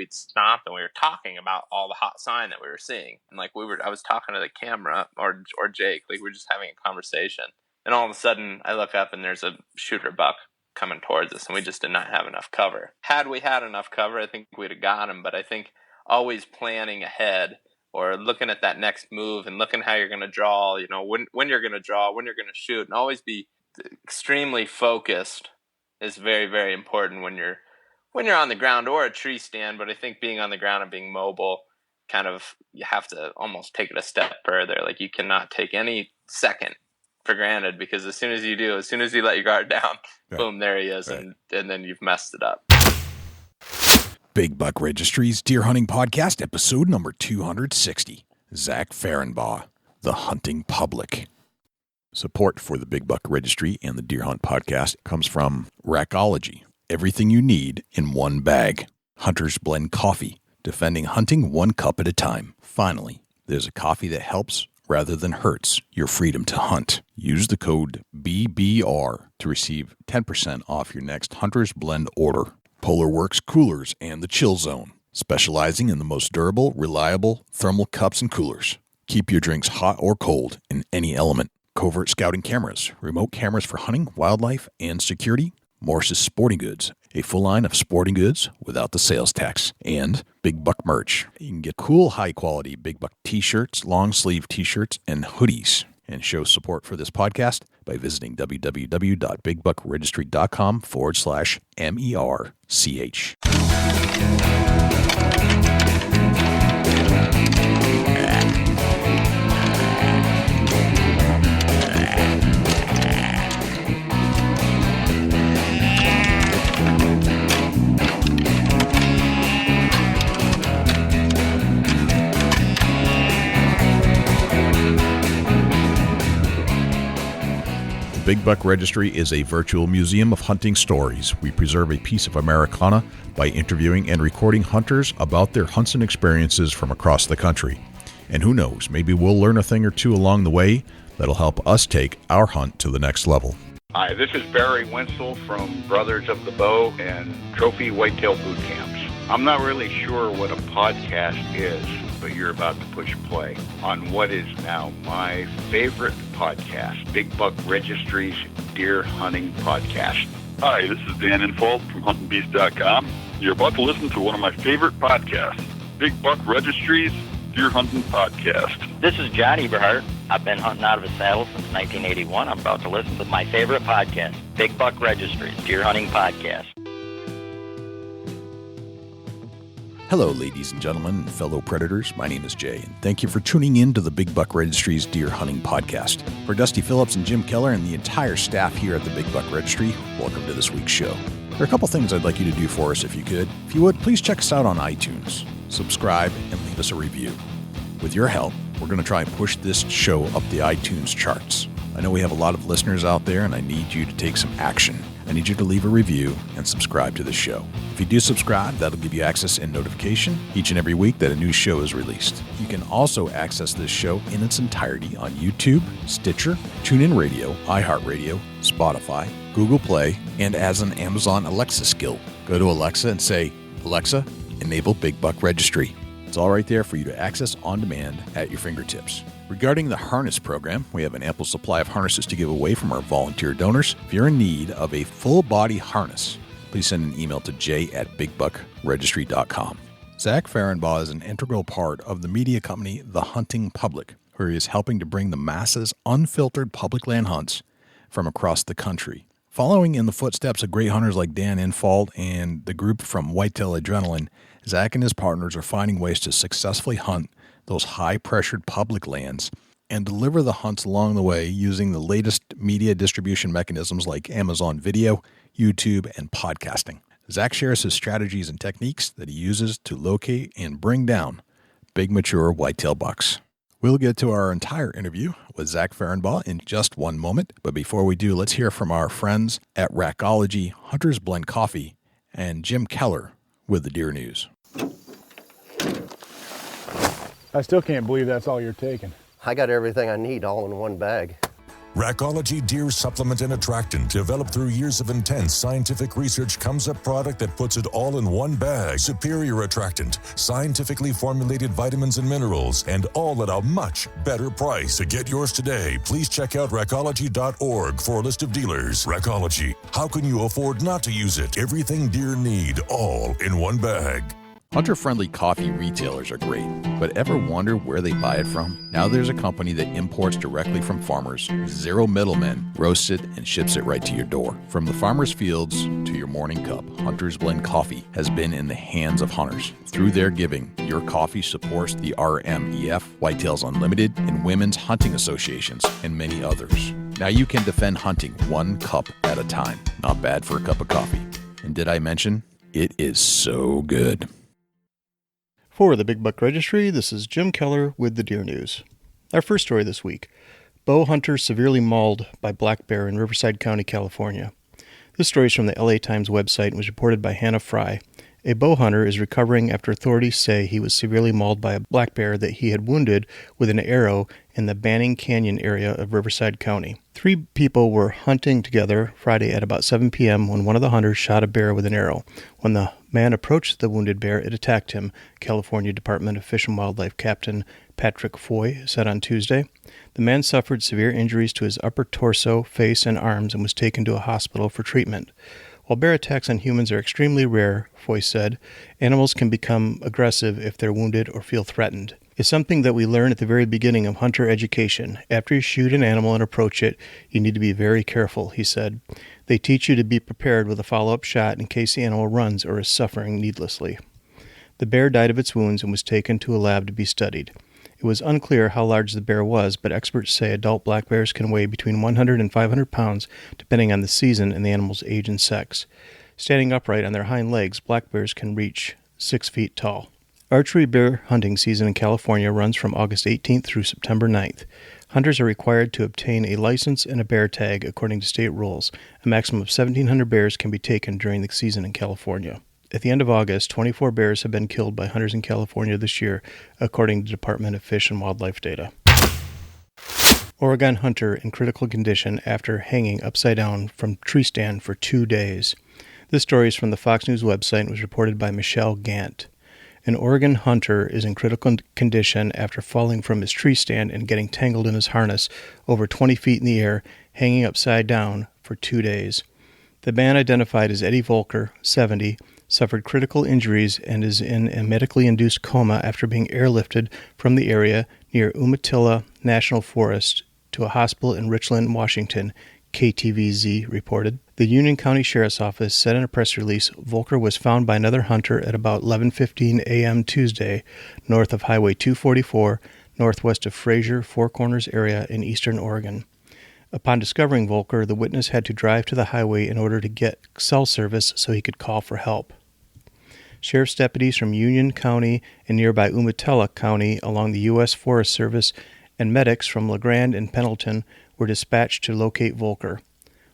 we'd stopped and we were talking about all the hot sign that we were seeing. And like I was talking to the camera or Jake, like we were just having a conversation. And all of a sudden I look up and there's a shooter buck coming towards us, and we just did not have enough cover. Had we had enough cover, I think we'd have got him. But I think always planning ahead or looking at that next move and looking how you're going to draw, you know, when you're going to draw, when you're going to shoot, and always be extremely focused is very, very important when you're on the ground or a tree stand. But I think being on the ground and being mobile, kind of, you have to almost take it a step further. Like you cannot take any second for granted, because as soon as you do, as soon as you let your guard down, right, boom, there he is, right, and then you've messed it up. Big Buck Registry's Deer Hunting Podcast, episode number 260. Zach FERENBAUGH, The Hunting Public. Support for the Big Buck Registry and the Deer Hunt Podcast comes from Recology, everything you need in one bag. Hunter's Blend Coffee, defending hunting one cup at a time. Finally, there's a coffee that helps rather than hurts your freedom to hunt. Use the code BBR to receive 10% off your next Hunter's Blend order. Polar Works Coolers and the Chill Zone, specializing in the most durable, reliable thermal cups and coolers. Keep your drinks hot or cold in any element. Covert Scouting Cameras, remote cameras for hunting, wildlife, and security. Morse's Sporting Goods, a full line of sporting goods without the sales tax. And Big Buck merch. You can get cool, high-quality Big Buck t-shirts, long-sleeve t-shirts, and hoodies. And show support for this podcast by visiting www.bigbuckregistry.com/MERCH. Big Buck Registry is a virtual museum of hunting stories. We preserve a piece of Americana by interviewing and recording hunters about their hunts and experiences from across the country. And who knows, maybe we'll learn a thing or two along the way that'll help us take our hunt to the next level. Hi, this is Barry Wenzel from Brothers of the Bow and Trophy Whitetail Boot Camps. I'm not really sure what a podcast is, but you're about to push play on what is now my favorite podcast, Big Buck Registry's Deer Hunting Podcast. Hi, this is Dan Infold from HuntingBeast.com. You're about to listen to one of my favorite podcasts, Big Buck Registry's Deer Hunting Podcast. This is John Eberhardt. I've been hunting out of a saddle since 1981. I'm about to listen to my favorite podcast, Big Buck Registry's Deer Hunting Podcast. Hello, ladies and gentlemen, and fellow predators. My name is Jay, and thank you for tuning in to the Big Buck Registry's Deer Hunting Podcast. For Dusty Phillips and Jim Keller and the entire staff here at the Big Buck Registry, welcome to this week's show. There are a couple things I'd like you to do for us if you could. If you would, please check us out on iTunes, subscribe, and leave us a review. With your help, we're going to try and push this show up the iTunes charts. I know we have a lot of listeners out there, and I need you to take some action. I need you to leave a review and subscribe to the show. If you do subscribe, that'll give you access and notification each and every week that a new show is released. You can also access this show in its entirety on YouTube, Stitcher, TuneIn Radio, iHeartRadio, Spotify, Google Play, and as an Amazon Alexa skill. Go to Alexa and say, Alexa, enable Big Buck Registry. It's all right there for you to access on demand at your fingertips. Regarding the harness program, we have an ample supply of harnesses to give away from our volunteer donors. If you're in need of a full-body harness, please send an email to j@bigbuckregistry.com. Zach FERENBAUGH is an integral part of the media company The Hunting Public, where he is helping to bring the masses unfiltered public land hunts from across the country. Following in the footsteps of great hunters like Dan Infold and the group from Whitetail Adrenaline, Zach and his partners are finding ways to successfully hunt those high-pressured public lands and deliver the hunts along the way using the latest media distribution mechanisms like Amazon Video, YouTube, and podcasting. Zach shares his strategies and techniques that he uses to locate and bring down big, mature whitetail bucks. We'll get to our entire interview with Zach FERENBAUGH in just one moment, but before we do, let's hear from our friends at Recology, Hunter's Blend Coffee, and Jim Keller with the Deer News. I still can't believe that's all you're taking. I got everything I need all in one bag. Recology Deer Supplement and Attractant, developed through years of intense scientific research, comes a product that puts it all in one bag. Superior attractant, scientifically formulated vitamins and minerals, and all at a much better price. To get yours today, please check out Recology.org for a list of dealers. Recology, how can you afford not to use it? Everything deer need, all in one bag. Hunter-friendly coffee retailers are great, but ever wonder where they buy it from? Now there's a company that imports directly from farmers, zero middlemen, roasts it, and ships it right to your door. From the farmer's fields to your morning cup, Hunter's Blend Coffee has been in the hands of hunters. Through their giving, your coffee supports the RMEF, Whitetails Unlimited, and Women's Hunting Associations, and many others. Now you can defend hunting one cup at a time. Not bad for a cup of coffee. And did I mention, it is so good. For the Big Buck Registry, this is Jim Keller with the Deer News. Our first story this week: bow hunter severely mauled by black bear in Riverside County, California. This story is from the LA Times website and was reported by Hannah Fry. A bow hunter is recovering after authorities say he was severely mauled by a black bear that he had wounded with an arrow in the Banning Canyon area of Riverside County. 3 people were hunting together Friday at about 7 p.m. when one of the hunters shot a bear with an arrow. When the man approached the wounded bear, it attacked him, California Department of Fish and Wildlife Captain Patrick Foy said on Tuesday. The man suffered severe injuries to his upper torso, face, and arms and was taken to a hospital for treatment. While bear attacks on humans are extremely rare, Foy said, animals can become aggressive if they're wounded or feel threatened. It's something that we learn at the very beginning of hunter education. After you shoot an animal and approach it, you need to be very careful, he said. They teach you to be prepared with a follow-up shot in case the animal runs or is suffering needlessly. The bear died of its wounds and was taken to a lab to be studied. It was unclear how large the bear was, but experts say adult black bears can weigh between 100 and 500 pounds, depending on the season and the animal's age and sex. Standing upright on their hind legs, black bears can reach 6 feet tall. Archery bear hunting season in California runs from August 18th through September 9th. Hunters are required to obtain a license and a bear tag according to state rules. A maximum of 1,700 bears can be taken during the season in California. At the end of August, 24 bears have been killed by hunters in California this year, according to the Department of Fish and Wildlife data. Oregon hunter in critical condition after hanging upside down from tree stand for 2 days. This story is from the Fox News website and was reported by Michelle Gant. An Oregon hunter is in critical condition after falling from his tree stand and getting tangled in his harness over 20 feet in the air, hanging upside down for 2 days. The man, identified as Eddie Volker, 70, suffered critical injuries and is in a medically induced coma after being airlifted from the area near Umatilla National Forest to a hospital in Richland, Washington, KTVZ reported. The Union County Sheriff's Office said in a press release Volker was found by another hunter at about 11:15 a.m. Tuesday, north of Highway 244, northwest of Fraser, Four Corners area in eastern Oregon. Upon discovering Volker, the witness had to drive to the highway in order to get cell service so he could call for help. Sheriff's deputies from Union County and nearby Umatilla County along the U.S. Forest Service and medics from LeGrand and Pendleton were dispatched to locate Volker.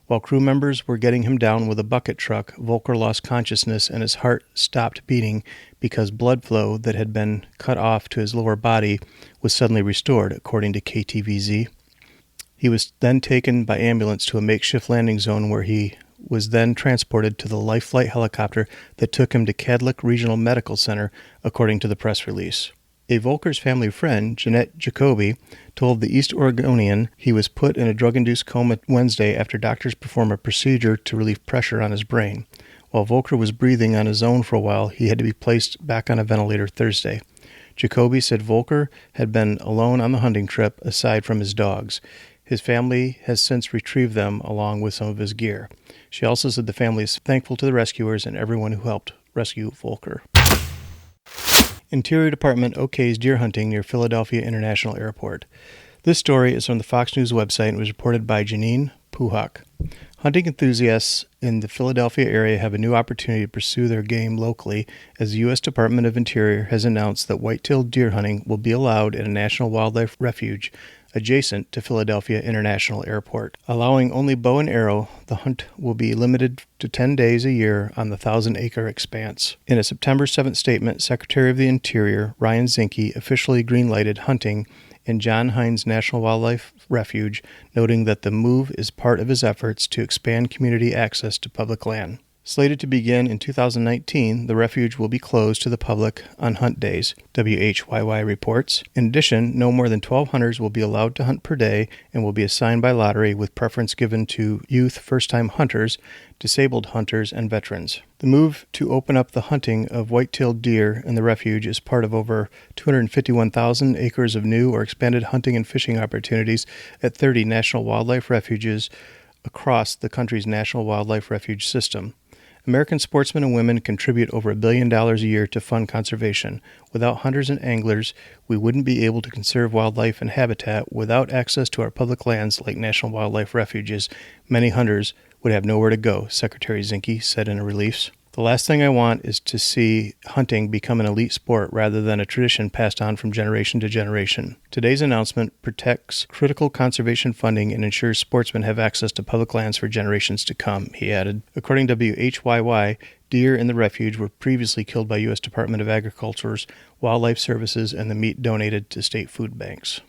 While crew members were getting him down with a bucket truck, Volker lost consciousness and his heart stopped beating because blood flow that had been cut off to his lower body was suddenly restored, according to KTVZ. He was then taken by ambulance to a makeshift landing zone where he was then transported to the Life Flight helicopter that took him to Cadlick Regional Medical Center, according to the press release. A Volker's family friend, Jeanette Jacoby, told the East Oregonian he was put in a drug-induced coma Wednesday after doctors performed a procedure to relieve pressure on his brain. While Volker was breathing on his own for a while, he had to be placed back on a ventilator Thursday. Jacoby said Volker had been alone on the hunting trip, aside from his dogs. His family has since retrieved them along with some of his gear. She also said the family is thankful to the rescuers and everyone who helped rescue Volker. Interior Department okays deer hunting near Philadelphia International Airport. This story is from the Fox News website and was reported by Janine Puhak. Hunting enthusiasts in the Philadelphia area have a new opportunity to pursue their game locally as the U.S. Department of Interior has announced that white-tailed deer hunting will be allowed in a national wildlife refuge adjacent to Philadelphia International Airport. Allowing only bow and arrow, the hunt will be limited to 10 days a year on the 1,000-acre expanse. In a September 7th statement, Secretary of the Interior Ryan Zinke officially greenlighted hunting and John Hind's National Wildlife Refuge, noting that the move is part of his efforts to expand community access to public land. Slated to begin in 2019, the refuge will be closed to the public on hunt days, WHYY reports. In addition, no more than 12 hunters will be allowed to hunt per day and will be assigned by lottery with preference given to youth first-time hunters, disabled hunters, and veterans. The move to open up the hunting of white-tailed deer in the refuge is part of over 251,000 acres of new or expanded hunting and fishing opportunities at 30 national wildlife refuges across the country's National Wildlife Refuge system. American sportsmen and women contribute over $1 billion a year to fund conservation. Without hunters and anglers, we wouldn't be able to conserve wildlife and habitat. Without access to our public lands like national wildlife refuges, many hunters would have nowhere to go, Secretary Zinke said in a release. The last thing I want is to see hunting become an elite sport rather than a tradition passed on from generation to generation. Today's announcement protects critical conservation funding and ensures sportsmen have access to public lands for generations to come, he added. According to WHYY, deer in the refuge were previously killed by U.S. Department of Agriculture's Wildlife Services and the meat donated to state food banks.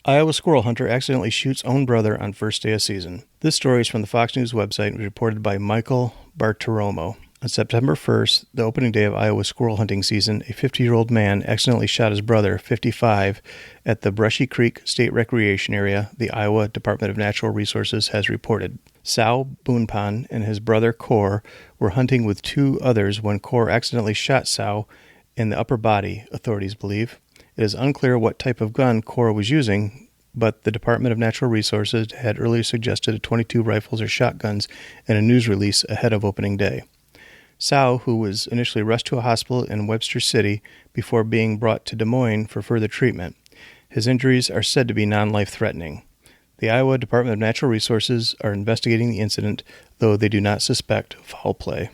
Iowa squirrel hunter accidentally shoots own brother on first day of season. This story is from the Fox News website and was reported by Michael Bartiromo. On September 1st, the opening day of Iowa squirrel hunting season, a 50-year-old man accidentally shot his brother, 55, at the Brushy Creek State Recreation Area, the Iowa Department of Natural Resources has reported. Sal Boonpan and his brother Cor were hunting with two others when Cor accidentally shot Sal in the upper body, authorities believe. It is unclear what type of gun Cor was using, but the Department of Natural Resources had earlier suggested 22 rifles or shotguns in a news release ahead of opening day. Sal, who was initially rushed to a hospital in Webster City before being brought to Des Moines for further treatment. His injuries are said to be non-life-threatening. The Iowa Department of Natural Resources are investigating the incident, though they do not suspect foul play.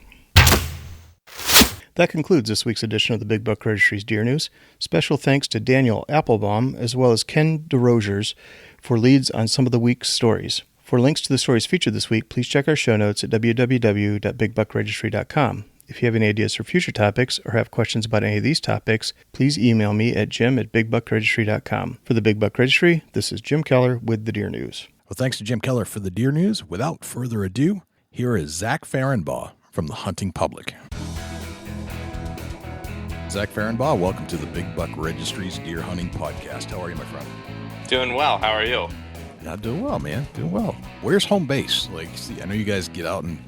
That concludes this week's edition of the Big Buck Registry's Deer News. Special thanks to Daniel Applebaum as well as Ken DeRosiers for leads on some of the week's stories. For links to the stories featured this week, please check our show notes at www.bigbuckregistry.com. If you have any ideas for future topics or have questions about any of these topics, please email me at jim@bigbuckregistry.com. For the Big Buck Registry, this is Jim Keller with the Deer News. Well, thanks to Jim Keller for the Deer News. Without further ado, here is Zach FERENBAUGH from the Hunting Public. Zach FERENBAUGH, welcome to the Big Buck Registry's Deer Hunting Podcast. How are you, my friend? Doing well. How are you? Yeah, doing well, man. Doing well. Where's home base? I know you guys get out and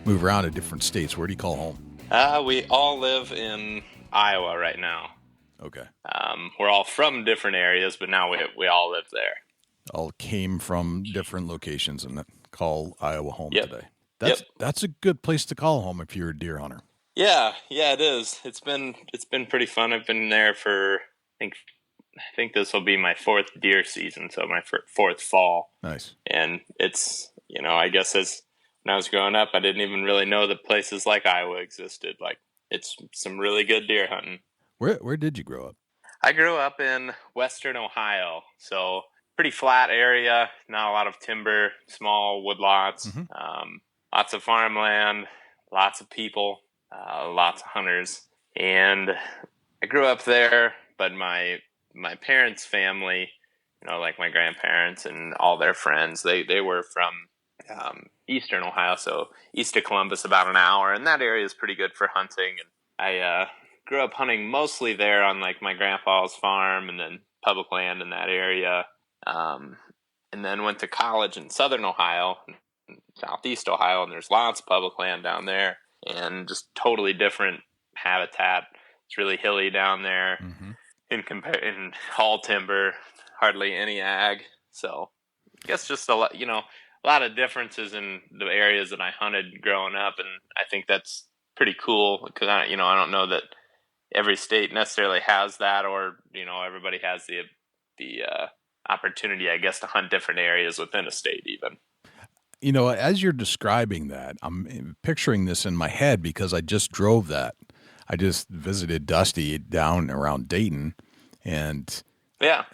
move around to different states. Where do you call home? We all live in Iowa right now. Okay. We're all from different areas, but now we all live there. All came from different locations and call Iowa home today. That's a good place to call home if you're a deer hunter. Yeah, it is. It's been pretty fun. I've been there for I think this will be my fourth deer season, so my fourth fall. Nice. And it's I guess when I was growing up, I didn't even really know that places like Iowa existed. Like, it's some really good deer hunting. Where did you grow up? I grew up in western Ohio, so pretty flat area, not a lot of timber, small woodlots, lots of farmland, lots of people. Lots of hunters, and I grew up there, but my parents' family, like my grandparents and all their friends, they were from eastern Ohio, so east of Columbus, about an hour, and that area is pretty good for hunting. And I grew up hunting mostly there on like my grandpa's farm and then public land in that area, and then went to college in southern Ohio, southeast Ohio, and there's lots of public land down there. And just totally different habitat. It's really hilly down there. In all timber, hardly any ag. So I guess just a lot of differences in the areas that I hunted growing up, and I think that's pretty cool because I don't know that every state necessarily has that, or everybody has the opportunity, I guess, to hunt different areas within a state even. As you're describing that, I'm picturing this in my head because I just drove that. I just visited Dusty down around Dayton, and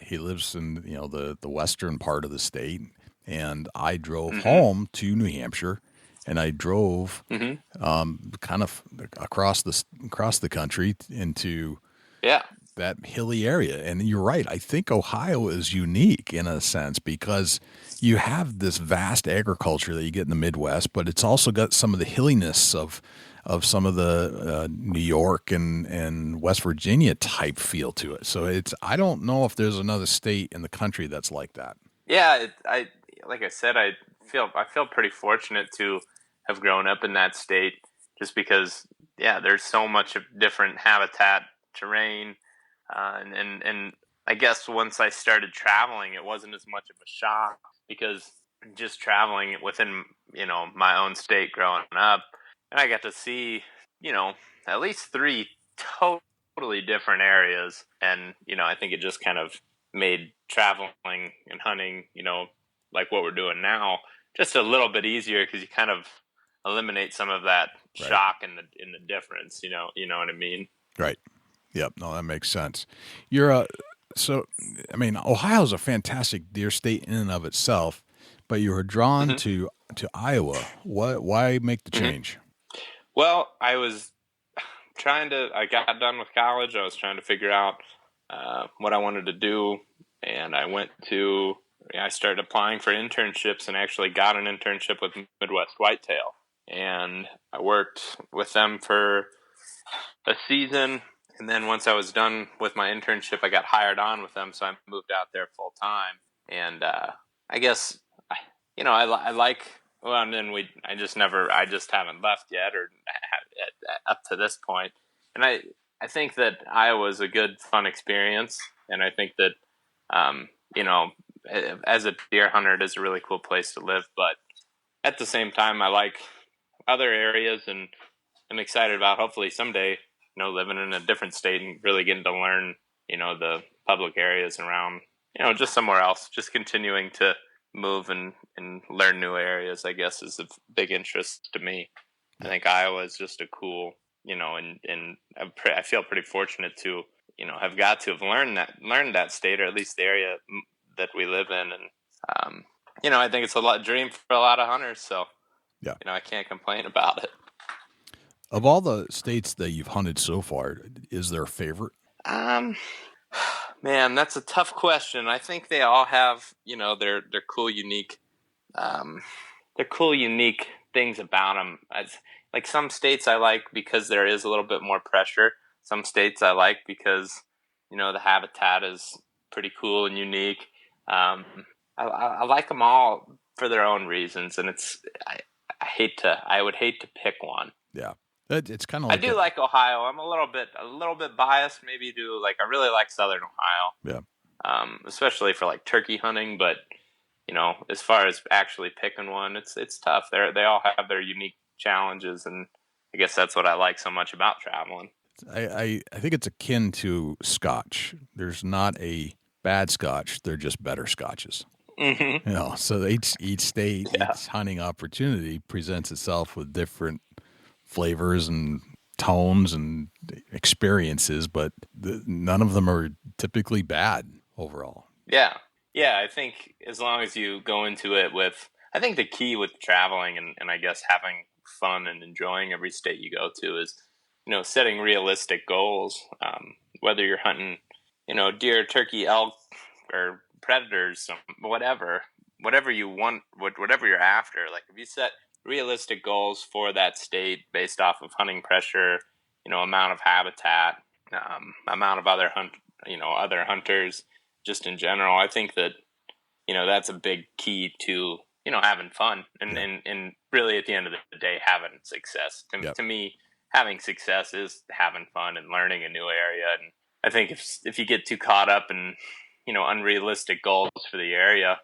he lives in the western part of the state. And I drove home to New Hampshire, and I drove kind of across the country into that hilly area. And you're right. I think Ohio is unique in a sense because you have this vast agriculture that you get in the Midwest, but it's also got some of the hilliness of some of the New York and West Virginia type feel to it. So I don't know if there's another state in the country that's like that. Yeah, like I said, I feel pretty fortunate to have grown up in that state, just because there's so much of different habitat, terrain, and I guess once I started traveling, it wasn't as much of a shock because just traveling within my own state growing up, and I got to see at least 3 totally different areas, and I think it just kind of made traveling and hunting, like what we're doing now, just a little bit easier because you kind of eliminate some of that shock in the difference. You know what I mean? Right. Yep. No, that makes sense. You're Ohio's a fantastic deer state in and of itself, but you were drawn to Iowa. Why make the change? Well, I was I got done with college. I was trying to figure out what I wanted to do, and I started applying for internships and actually got an internship with Midwest Whitetail. And I worked with them for a season. And then once I was done with my internship, I got hired on with them. So I moved out there full time. And I guess, I like, well, and then I just haven't left yet or up to this point. And I think that Iowa is a good, fun experience. And I think that, as a deer hunter, it is a really cool place to live. But at the same time, I like other areas, and I'm excited about hopefully someday, living in a different state and really getting to learn, the public areas around, just somewhere else. Just continuing to move and learn new areas, I guess, is of big interest to me. I think Iowa is just a cool, and I feel pretty fortunate to, have got to have learned that state, or at least the area that we live in. And, I think it's a dream for a lot of hunters. So, I can't complain about it. Of all the states that you've hunted so far, is there a favorite? Man, that's a tough question. I think they all have, their cool, unique, things about them. Like some states I like because there is a little bit more pressure. Some states I like because, the habitat is pretty cool and unique. I like them all for their own reasons, and I would hate to pick one. Yeah. It's kind of like I do like Ohio. I'm a little bit biased, maybe I really like Southern Ohio. Yeah. Especially for like turkey hunting, but as far as actually picking one, it's tough. They all have their unique challenges, and I guess that's what I like so much about traveling. I think it's akin to Scotch. There's not a bad Scotch. They're just better Scotches. Mm-hmm. So each state, each hunting opportunity presents itself with different flavors and tones and experiences, but none of them are typically bad overall. Yeah. I think as long as you go into it I think the key with traveling and I guess having fun and enjoying every state you go to is, setting realistic goals, whether you're hunting, deer, turkey, elk, or predators, whatever you want, whatever you're after. Like if you set realistic goals for that state based off of hunting pressure, amount of habitat, amount of other hunters, just in general, I think that, that's a big key to, having fun and really at the end of the day, having success. To me, having success is having fun and learning a new area. And I think if you get too caught up in, unrealistic goals for the area,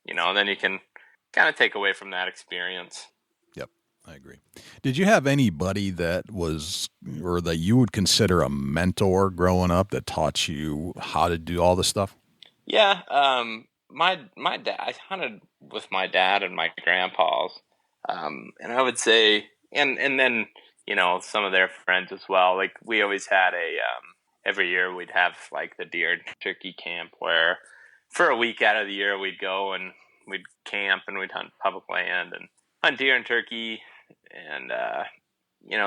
then you can kind of take away from that experience. Yep, I agree. Did you have anybody that was, or that you would consider a mentor growing up that taught you how to do all this stuff? Yeah, my dad. I hunted with my dad and my grandpas, and I would say, and then some of their friends as well. Like we always had every year we'd have like the deer and turkey camp where for a week out of the year we'd go and we'd camp and we'd hunt public land and hunt deer and turkey. And,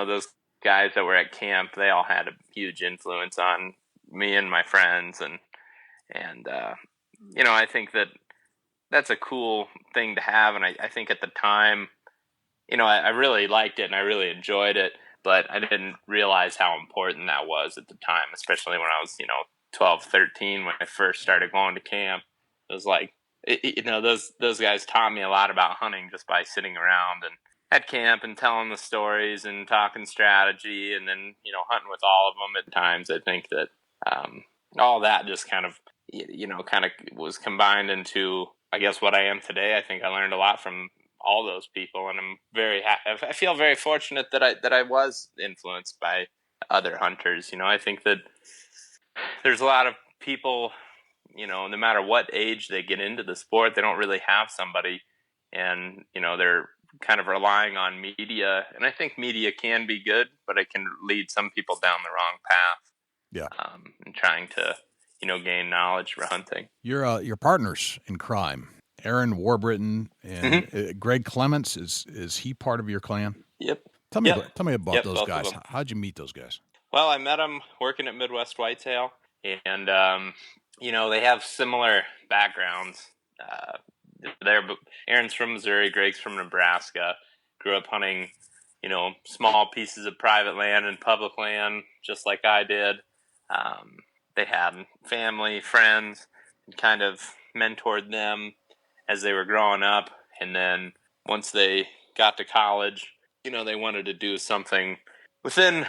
those guys that were at camp, they all had a huge influence on, me and my friends, and I think that's a cool thing to have. And I think at the time, I really liked it and I really enjoyed it, but I didn't realize how important that was at the time, especially when I was, 12, 13, when I first started going to camp. It was like, those guys taught me a lot about hunting just by sitting around and at camp and telling the stories and talking strategy, and then, hunting with all of them at times. I think that all that just kind of was combined into, I guess, what I am today. I think I learned a lot from all those people, and I'm very I feel very fortunate that I was influenced by other hunters. I think that there's a lot of people, no matter what age they get into the sport, they don't really have somebody, and they're kind of relying on media. And I think media can be good, but it can lead some people down the wrong path. Yeah. And trying to, gain knowledge for hunting. Your partners in crime, Aaron Warbriton and Greg Clements, is he part of your clan? Yep. Tell me about those guys. How'd you meet those guys? Well, I met them working at Midwest Whitetail, and they have similar backgrounds. Aaron's from Missouri, Greg's from Nebraska. Grew up hunting, small pieces of private land and public land, just like I did. They had family, friends, and kind of mentored them as they were growing up. And then once they got to college, they wanted to do something within,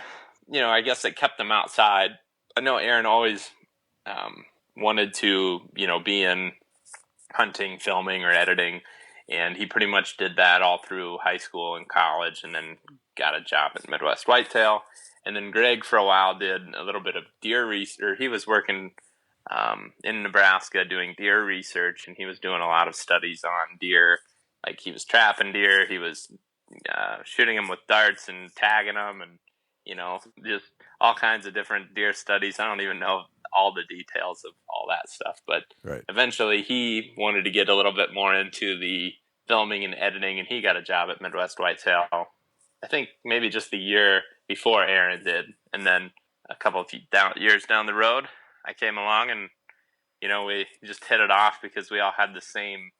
I guess that kept them outside. I know Aaron always wanted to, be in hunting, filming, or editing, and he pretty much did that all through high school and college, and then got a job at Midwest Whitetail. And then Greg, for a while, did a little bit of deer research. He was working in Nebraska doing deer research, and he was doing a lot of studies on deer. Like, he was trapping deer, he was shooting them with darts and tagging them, and just all kinds of different deer studies. I don't even know all the details of all that stuff, but eventually he wanted to get a little bit more into the filming and editing, and he got a job at Midwest Whitetail, I think maybe just the year before Aaron did. And then a couple of years down the road, I came along, and we just hit it off because we all had the same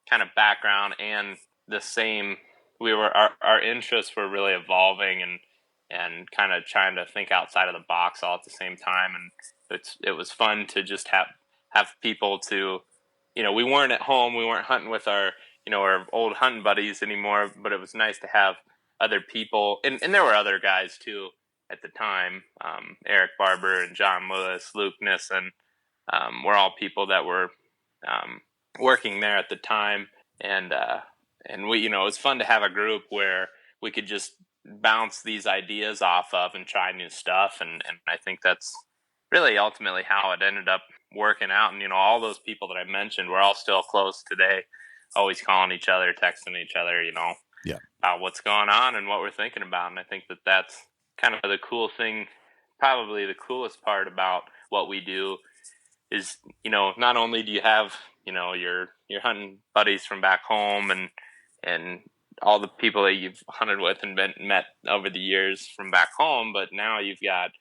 kind of background and the same, our interests were really evolving and kind of trying to think outside of the box all at the same time. And it was fun to just have people to, we weren't at home, we weren't hunting with our old hunting buddies anymore, but it was nice to have other people. And there were other guys too at the time, Eric Barber and John Lewis, Luke Nissen, were all people that were working there at the time. And we, it was fun to have a group where we could just bounce these ideas off of and try new stuff. And I think that's really ultimately how it ended up working out. And, all those people that I mentioned, we're all still close today, always calling each other, texting each other, about what's going on and what we're thinking about. And I think that that's kind of the cool thing, probably the coolest part about what we do is, not only do you have, your hunting buddies from back home and all the people that you've hunted with and met over the years from back home, but now you've got,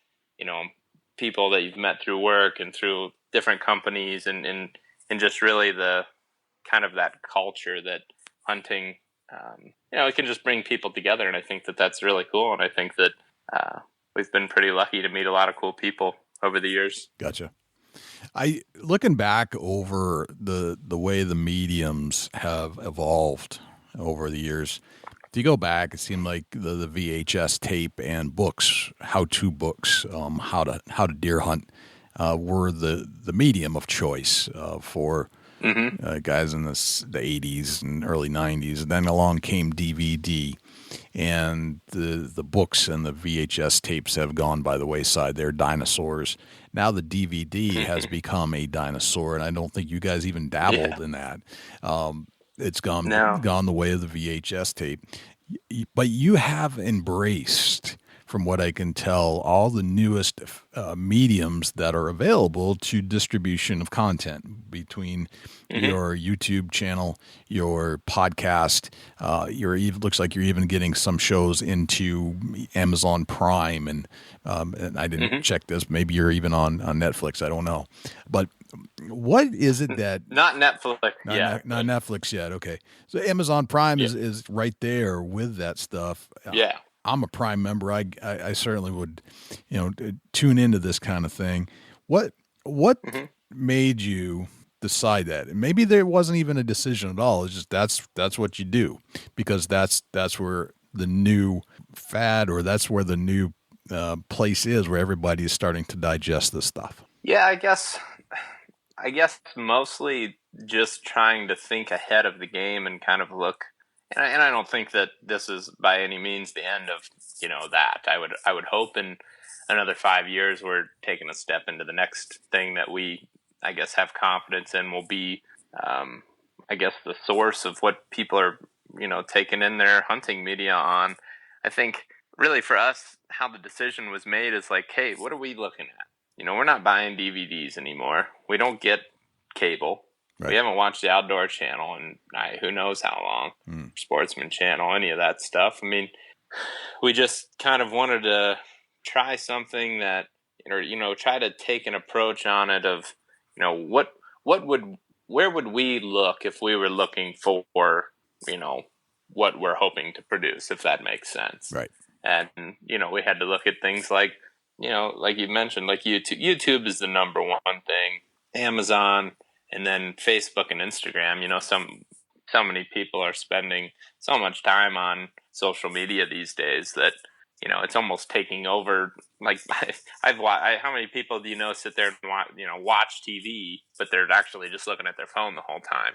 people that you've met through work and through different companies and just really the kind of that culture that hunting, it can just bring people together. And I think that that's really cool. And I think that we've been pretty lucky to meet a lot of cool people over the years. Gotcha. Looking back over the way the mediums have evolved over the years, if you go back, it seemed like the VHS tape and books, how-to books, how to deer hunt, were the medium of choice for guys in the 80s and early 90s. And then along came DVD, and the books and the VHS tapes have gone by the wayside. They're dinosaurs. Now the DVD has become a dinosaur, and I don't think you guys even dabbled in that. It's gone the way of the VHS tape. But you have embraced, from what I can tell, all the newest mediums that are available to distribution of content between your YouTube channel, your podcast. Looks like you're even getting some shows into Amazon Prime, and I didn't check this. Maybe you're even on Netflix. I don't know, but what is it that not Netflix? Not Netflix yet. Okay, so Amazon Prime is right there with that stuff. Yeah. I'm a Prime member. I certainly would, tune into this kind of thing. What made you decide that? And maybe there wasn't even a decision at all. It's just that's what you do, because that's where the new fad, or that's where the new place is, where everybody is starting to digest this stuff. Yeah, I guess mostly just trying to think ahead of the game and kind of look. And I don't think that this is by any means the end of, that. I would hope in another 5 years we're taking a step into the next thing that we, I guess, have confidence in will be, I guess, the source of what people are, taking in their hunting media on. I think really for us, how the decision was made is like, hey, what are we looking at? We're not buying DVDs anymore. We don't get cable. Right. We haven't watched the Outdoor Channel in who knows how long, Sportsman Channel, any of that stuff. I mean, we just kind of wanted to try something that, try to take an approach on it of, where would we look if we were looking for, what we're hoping to produce, if that makes sense. Right. And, we had to look at things like, like you mentioned, like YouTube. YouTube is the number one thing. Amazon, and then Facebook and Instagram. So many people are spending so much time on social media these days that, it's almost taking over. Like how many people do sit there and watch TV, but they're actually just looking at their phone the whole time?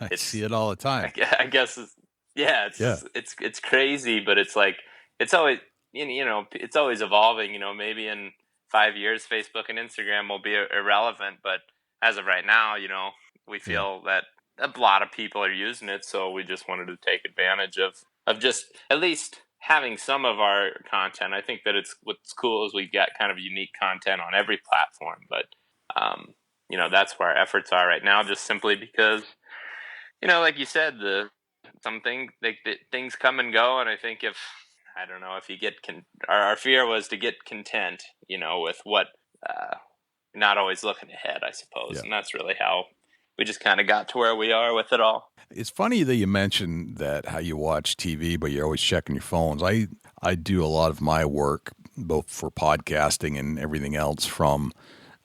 I see it all the time. I guess it's crazy, but it's like, it's always, it's always evolving. Maybe in 5 years, Facebook and Instagram will be irrelevant, but as of right now, we feel that a lot of people are using it, so we just wanted to take advantage of just at least having some of our content. I think that what's cool is we get kind of unique content on every platform, but that's where our efforts are right now, just simply because, like you said, things come and go, and I think if you get our fear was to get content, with what not always looking ahead, I suppose. Yeah. And that's really how we just kind of got to where we are with it all. It's funny that you mentioned that, how you watch TV, but you're always checking your phones. I do a lot of my work, both for podcasting and everything else, from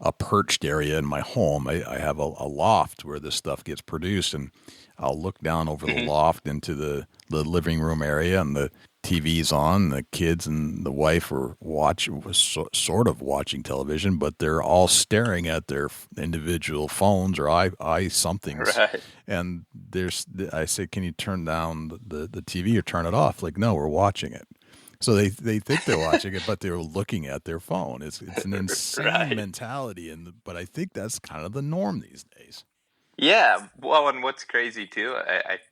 a perched area in my home. I have a loft where this stuff gets produced, and I'll look down over the loft into the living room area, and the TV's on. The kids and the wife are sort of watching television, but they're all staring at their individual phones or somethings. Right. And I say, can you turn down the TV or turn it off? Like, no, we're watching it. So they think they're watching it, but they're looking at their phone. It's an insane mentality, but I think that's kind of the norm these days. Yeah. Well, and what's crazy too,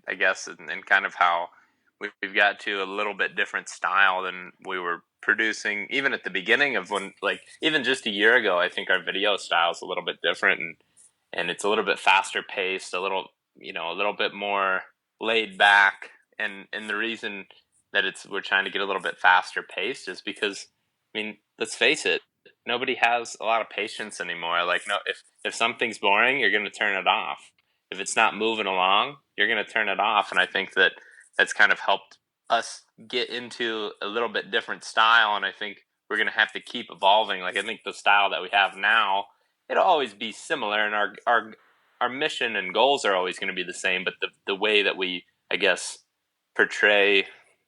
I guess, and kind of how we've got to a little bit different style than we were producing even at the beginning of when, like, even just a year ago. I think our video style is a little bit different, and it's a little bit faster paced, a little bit more laid back. And the reason that we're trying to get a little bit faster paced is because, I mean, let's face it, nobody has a lot of patience anymore. Like, no, if something's boring, you're going to turn it off. If it's not moving along, you're going to turn it off. And I think that's kind of helped us get into a little bit different style. And I think we're going to have to keep evolving. Like, I think the style that we have now, it'll always be similar, and our mission and goals are always going to be the same. But the way that we, I guess, portray,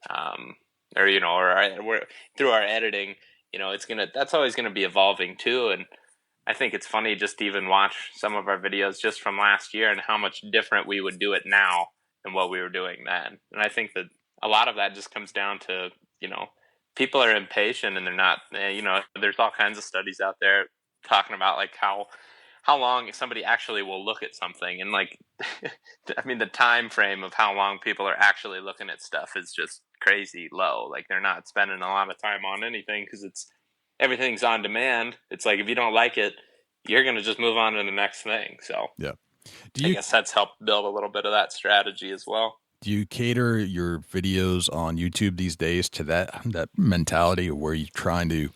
or through our editing, that's always going to be evolving too. And I think it's funny just to even watch some of our videos just from last year and how much different we would do it now than what we were doing then. And I think that a lot of that just comes down to, people are impatient, and they're not, there's all kinds of studies out there talking about like how long somebody actually will look at something. And like, I mean, the time frame of how long people are actually looking at stuff is just crazy low. Like they're not spending a lot of time on anything because everything's on demand. It's like if you don't like it, you're going to just move on to the next thing. So yeah. I guess that's helped build a little bit of that strategy as well. Do you cater your videos on YouTube these days to that mentality of where you're trying to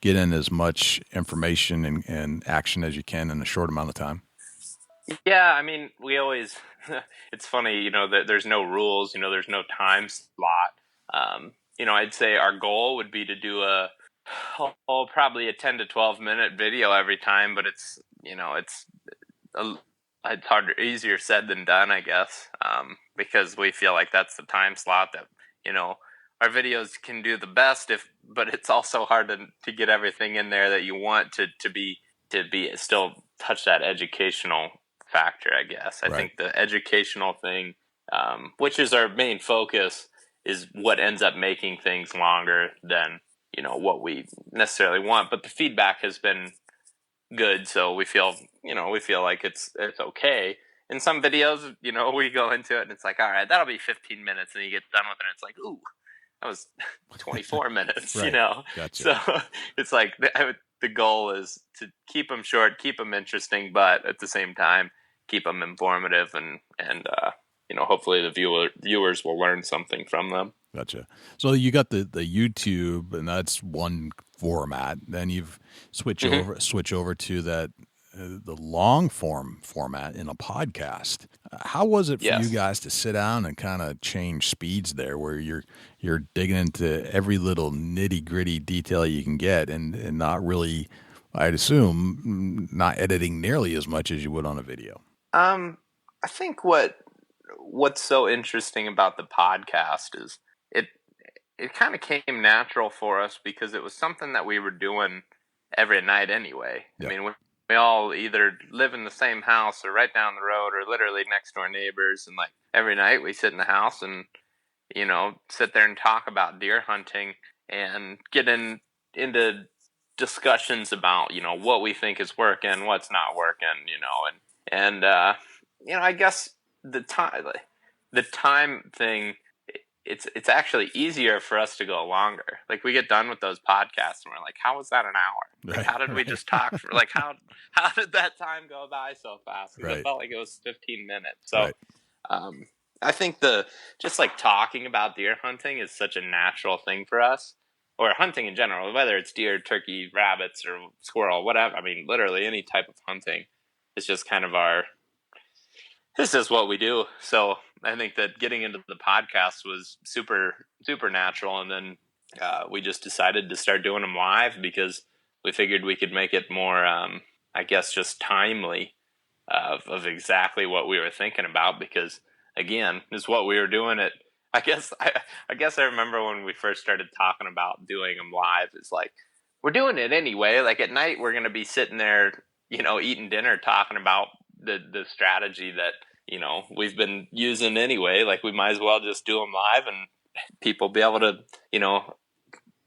get in as much information and action as you can in a short amount of time? Yeah, I mean, we always, it's funny, that there's no rules, there's no time slot. I'd say our goal would be to do probably a 10 to 12 minute video every time, but it's easier said than done, I guess, because we feel like that's the time slot that, our videos can do the best but it's also hard to get everything in there that you want to be still touch that educational factor, I guess. I think the educational thing, which is our main focus, is what ends up making things longer than, what we necessarily want. But the feedback has been good, so we feel like it's okay. In some videos, we go into it and it's like, all right, that'll be 15 minutes, and you get done with it and it's like, ooh, that was 24 minutes, Gotcha. So it's like the goal is to keep them short, keep them interesting, but at the same time, keep them informative and hopefully the viewers will learn something from them. Gotcha. So you got the YouTube, and that's one format. Then you've switch over to that the long form format in a podcast. How was it for you guys to sit down and kind of change speeds there, where you're digging into every little nitty gritty detail you can get, and not really, I'd assume, not editing nearly as much as you would on a video? I think what's so interesting about the podcast is it kind of came natural for us because it was something that we were doing every night anyway. Yep. I mean, we all either live in the same house or right down the road or literally next door neighbors, and like every night we sit in the house and sit there and talk about deer hunting and get into discussions about what we think is working, what's not working, and I guess the time thing, it's actually easier for us to go longer. Like we get done with those podcasts and we're like, how was that an hour? Like, how did we just talk for how did that time go by so fast? Because it felt like it was 15 minutes. So I think just like talking about deer hunting is such a natural thing for us, or hunting in general, whether it's deer, turkey, rabbits, or squirrel, whatever. I mean, literally any type of hunting is just kind of this is what we do. So I think that getting into the podcast was super, super natural. And then we just decided to start doing them live because we figured we could make it more, I guess, just timely of exactly what we were thinking about. Because, again, is what we were doing it. I guess I remember when we first started talking about doing them live, it's like, we're doing it anyway. Like at night, we're going to be sitting there, eating dinner, talking about the strategy that, we've been using anyway. Like we might as well just do them live and people be able to,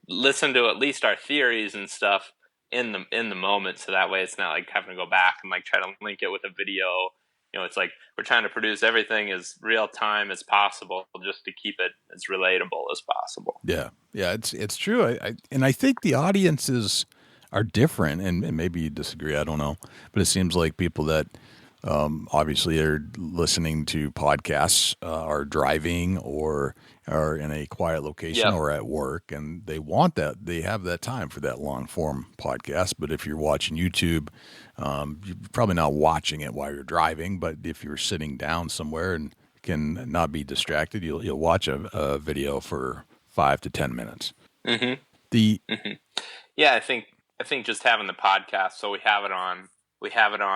listen to at least our theories and stuff in the moment. So that way it's not like having to go back and like try to link it with a video. It's like we're trying to produce everything as real time as possible just to keep it as relatable as possible. Yeah. Yeah. It's true. I think the audiences are different, and maybe you disagree. I don't know, but it seems like people that, obviously are listening to podcasts, are driving or are in a quiet location or at work, and they want that. They have that time for that long form podcast. But if you're watching YouTube, you're probably not watching it while you're driving, but if you're sitting down somewhere and can not be distracted, you'll watch a video for 5 to 10 minutes. Mm-hmm. Yeah, I think just having the podcast, so we have it on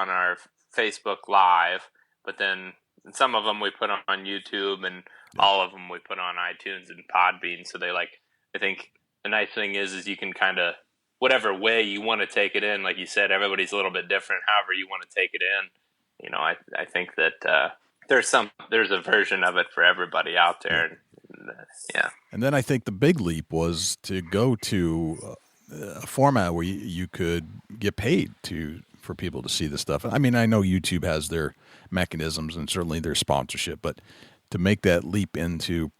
our Facebook Live, but then some of them we put on YouTube, and all of them we put on iTunes and Podbean. So I think the nice thing is you can kind of, whatever way you want to take it in, like you said, everybody's a little bit different, however you want to take it in. I think that there's a version of it for everybody out there. And then I think the big leap was to go to a format where you could get paid for people to see the stuff. I mean, I know YouTube has their mechanisms and certainly their sponsorship, but to make that leap into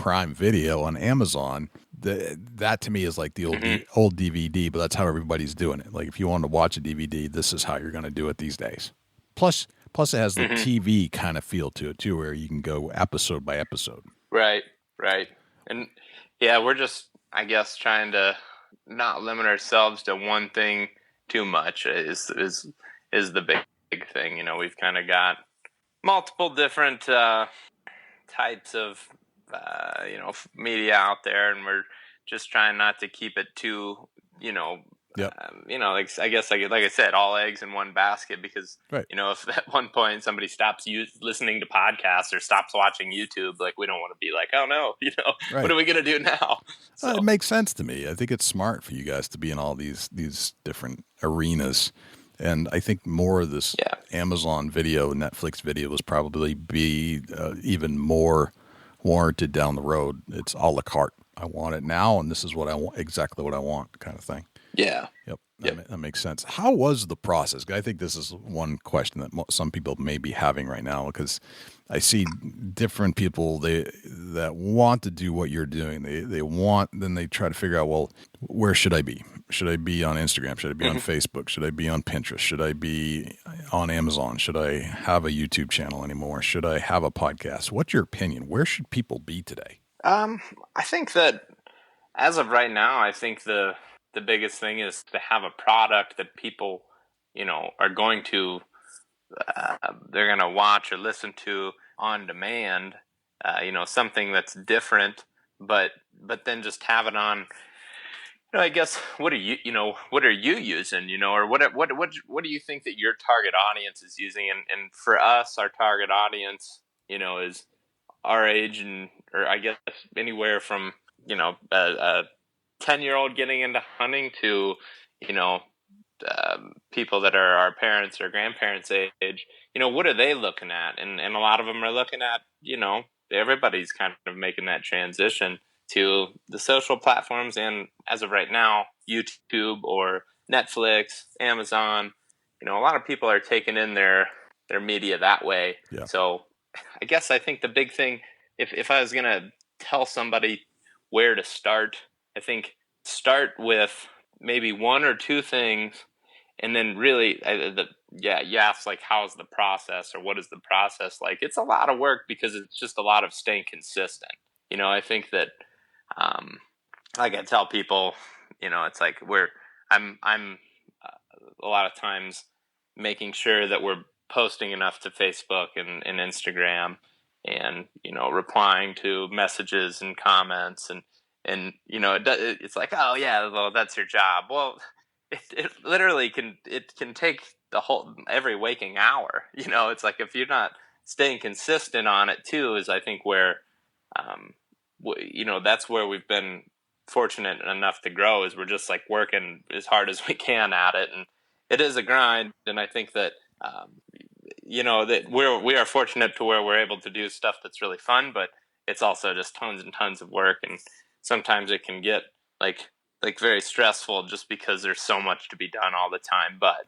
Prime Video on Amazon, that to me is like the old DVD, but that's how everybody's doing it. Like if you want to watch a DVD, this is how you're going to do it these days. Plus it has the TV kind of feel to it too, where you can go episode by episode. Right. And yeah, we're just, I guess, trying to not limit ourselves to one thing too much is the big thing. You know, we've kind of got multiple different types of media out there, and we're just trying not to keep it too like I said, all eggs in one basket, because if at one point somebody stops listening to podcasts or stops watching YouTube, like we don't want to be like, oh no, what are we gonna do now? So. It makes sense to me. I think it's smart for you guys to be in all these different arenas. And I think more of this Amazon video, Netflix video was probably be even more warranted down the road. It's a la carte. I want it now, and this is what I want, exactly what I want, kind of thing. Yeah. Yep. That makes sense. How was the process? I think this is one question that some people may be having right now, because I see different people that want to do what you're doing. Then they try to figure out, well, where should I be? Should I be on Instagram? Should I be on Facebook? Should I be on Pinterest? Should I be on Amazon? Should I have a YouTube channel anymore? Should I have a podcast? What's your opinion? Where should people be today? I think that as of right now, I think the biggest thing is to have a product that people, are going to, they're going to watch or listen to on demand, something that's different, but then just have it on, I guess, what are you using, or what do you think that your target audience is using? And for us, our target audience, is our age, or I guess anywhere from, a 10-year-old getting into hunting to, people that are our parents or grandparents' age, what are they looking at? And a lot of them are looking at, everybody's kind of making that transition to the social platforms, and as of right now, YouTube or Netflix, Amazon, a lot of people are taking in their media that way. Yeah. So I think the big thing, if I was going to tell somebody where to start, I think start with maybe one or two things, and then really, you ask like, how's the process, or what is the process like? It's a lot of work, because it's just a lot of staying consistent. I think that, like I tell people, it's like I'm a lot of times making sure that we're posting enough to Facebook and Instagram, and replying to messages and comments, and it's like, oh yeah, well, that's your job. Well, it literally can take every waking hour. It's like, if you're not staying consistent on it too, is I think where that's where we've been fortunate enough to grow, is we're just like working as hard as we can at it, and it is a grind. And I think that that we are fortunate to where we're able to do stuff that's really fun, but it's also just tons and tons of work, and sometimes it can get like very stressful, just because there's so much to be done all the time. But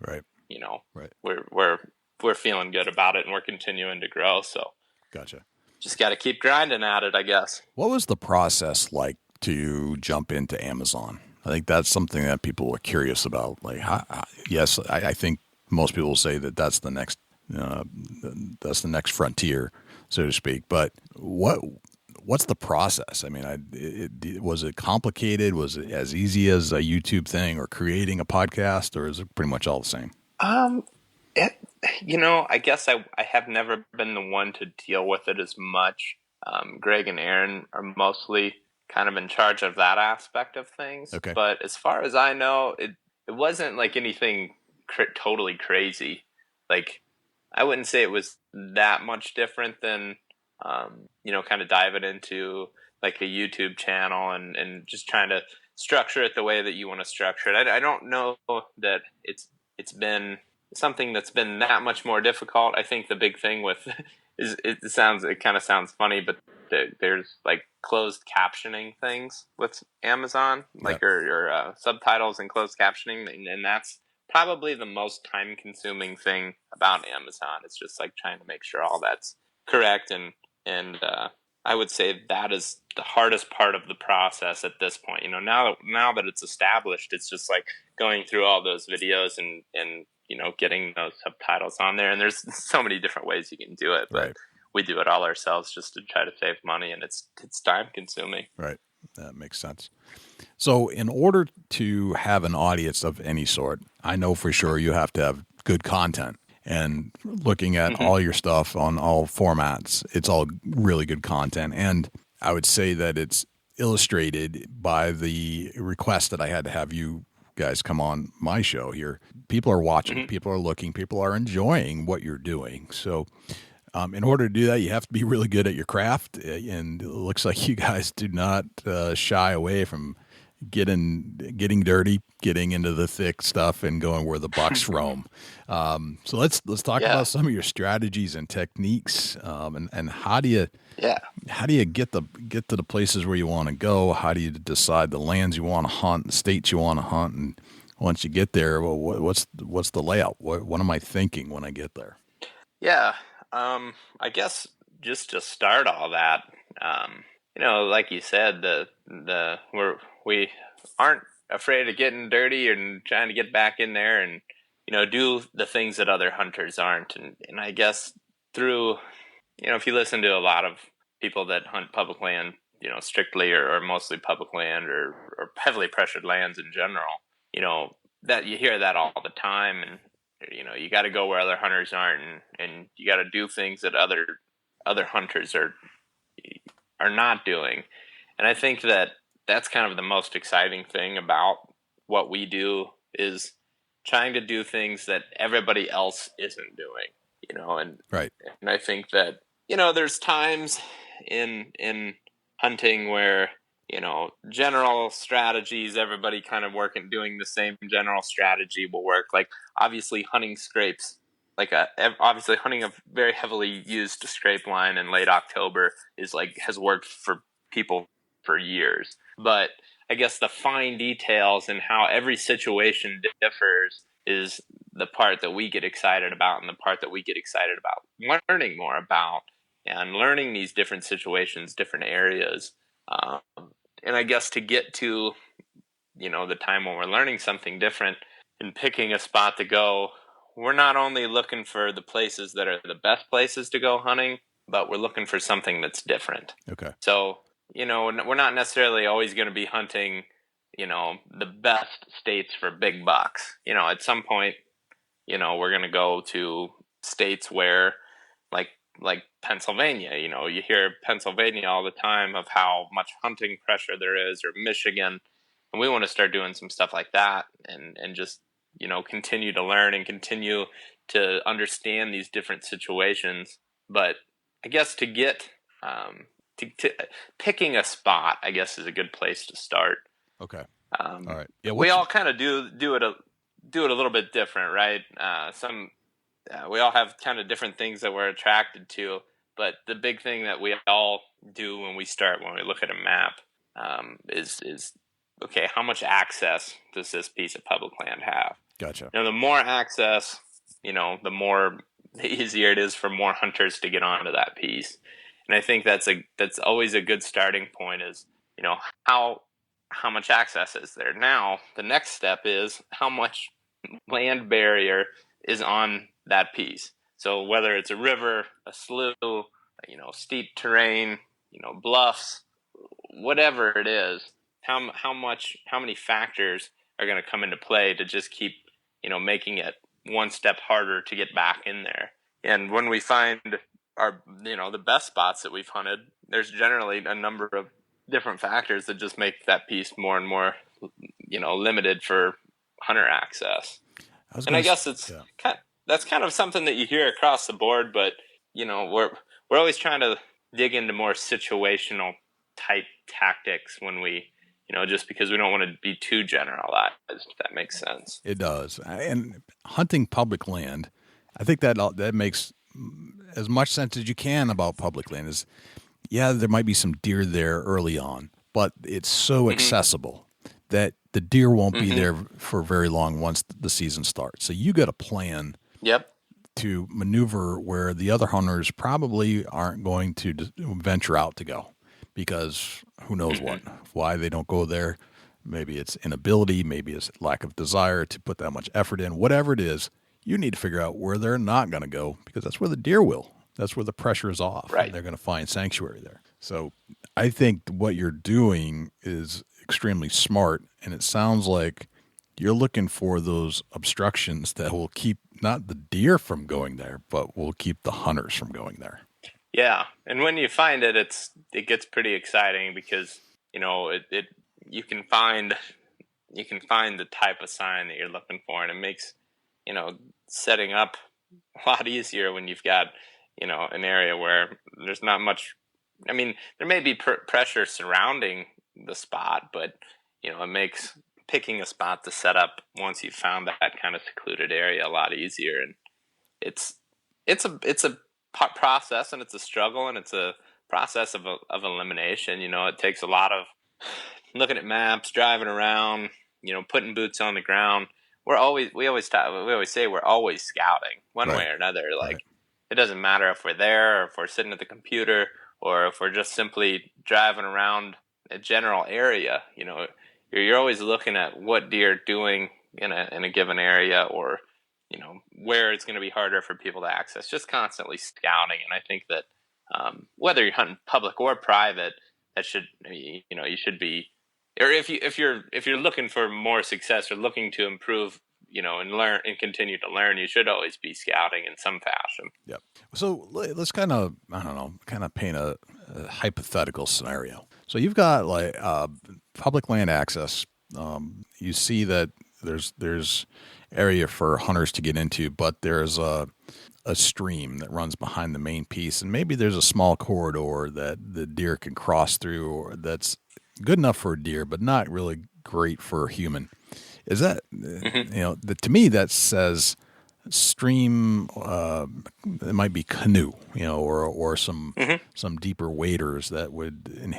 we're feeling good about it, and we're continuing to grow. So gotcha. Just got to keep grinding at it, I guess. What was the process like to jump into Amazon? I think that's something that people are curious about. Like, yes, I think most people will say that that's the next frontier, so to speak. But what's the process? I mean, was it complicated? Was it as easy as a YouTube thing or creating a podcast, or is it pretty much all the same? I guess I have never been the one to deal with it as much. Greg and Aaron are mostly kind of in charge of that aspect of things. Okay. But as far as I know, it wasn't like anything totally crazy. Like, I wouldn't say it was that much different than, kind of diving into like a YouTube channel and just trying to structure it the way that you want to structure it. I don't know that it's been something that's been that much more difficult. I think the big thing with is it kind of sounds funny, but there's like closed captioning things with Amazon, like your subtitles and closed captioning, and that's probably the most time consuming thing about Amazon. It's just like trying to make sure all that's correct and I would say that is the hardest part of the process at this point. Now that it's established, it's just like going through all those videos and getting those subtitles on there. And there's so many different ways you can do it, but Right. we do it all ourselves just to try to save money, and it's time consuming. Right. That makes sense. So in order to have an audience of any sort, I know for sure you have to have good content. And looking at all your stuff on all formats, it's all really good content. And I would say that it's illustrated by the request that I had to have you guys come on my show here. People are watching, people are looking, people are enjoying what you're doing. So in order to do that, you have to be really good at your craft. And it looks like you guys do not shy away from getting dirty, getting into the thick stuff, and going where the bucks roam. So let's talk about some of your strategies and techniques, and how do you get to the places where you want to go? How do you decide the lands you want to hunt, the states you want to hunt, and once you get there, well, what's the layout? What am I thinking when I get there? Yeah, I guess just to start all that, like you said, we aren't afraid of getting dirty and trying to get back in there and, do the things that other hunters aren't. And I guess through, if you listen to a lot of people that hunt public land, strictly or mostly public land or heavily pressured lands in general, that you hear that all the time. And, you got to go where other hunters aren't, and you got to do things that other hunters are not doing. And I think that's kind of the most exciting thing about what we do, is trying to do things that everybody else isn't doing, and right. And I think that, there's times in hunting where, general strategies, everybody kind of doing the same general strategy will work. Like obviously hunting scrapes, obviously hunting a very heavily used scrape line in late October has worked for people for years. But I guess the fine details and how every situation differs is the part that we get excited about, and the part that we get excited about learning more about, and learning these different situations, different areas. And I guess to get to, the time when we're learning something different and picking a spot to go, we're not only looking for the places that are the best places to go hunting, but we're looking for something that's different. Okay. So, we're not necessarily always going to be hunting, the best states for big bucks. At some point, we're going to go to states where, like Pennsylvania, you hear Pennsylvania all the time of how much hunting pressure there is, or Michigan. And we want to start doing some stuff like that, and just, continue to learn and continue to understand these different situations. But I guess to get, to picking a spot, I guess, is a good place to start. Okay. All right. Yeah. We all kind of do it a little bit different, right? We all have kind of different things that we're attracted to, but the big thing that we all do when we look at a map, is okay, how much access does this piece of public land have? Gotcha. The more access, the easier it is for more hunters to get onto that piece. And I think that's always a good starting point, is, how much access is there? Now, the next step is how much land barrier is on that piece. So whether it's a river, a slough, steep terrain, bluffs, whatever it is, how many factors are going to come into play to just keep, making it one step harder to get back in there. And when we find our, the best spots that we've hunted, there's generally a number of different factors that just make that piece more and more, limited for hunter access. I guess that's kind of something that you hear across the board, but, we're always trying to dig into more situational type tactics when we, just because we don't want to be too generalized, if that makes sense. It does. And hunting public land, I think that makes as much sense as you can about public land. Is, yeah, there might be some deer there early on, but it's so accessible that the deer won't be there for very long once the season starts. So you got to plan to maneuver where the other hunters probably aren't going to venture out to go, because who knows why they don't go there. Maybe it's inability, maybe it's lack of desire to put that much effort in. Whatever it is, you need to figure out where they're not going to go, because that's where the deer will. That's where the pressure is off. Right. And they're going to find sanctuary there. So I think what you're doing is extremely smart, and it sounds like you're looking for those obstructions that will keep not the deer from going there, but will keep the hunters from going there. Yeah, and when you find it, it gets pretty exciting, because you can find the type of sign that you're looking for, and it makes setting up a lot easier when you've got an area where there's not much. I mean, there may be pressure surrounding the spot, but it makes picking a spot to set up once you've found that kind of secluded area a lot easier. And it's a process, and it's a struggle, and it's a process of elimination. It takes a lot of looking at maps, driving around, putting boots on the ground. We always say we're always scouting one way or another. Like, it doesn't matter if we're there, or if we're sitting at the computer, or if we're just simply driving around a general area. You're always looking at what deer are doing in a given area, or where it's going to be harder for people to access. Just constantly scouting. And I think that whether you're hunting public or private, that should you should be, or if you're looking for more success or looking to improve, and learn and continue to learn, you should always be scouting in some fashion. Yep. So let's kind of paint a hypothetical scenario. So you've got like public land access. You see that there's area for hunters to get into, but there's a stream that runs behind the main piece, and maybe there's a small corridor that the deer can cross through, or that's good enough for a deer, but not really great for a human. Is that, to me, that says stream, it might be canoe, or some deeper waders that would,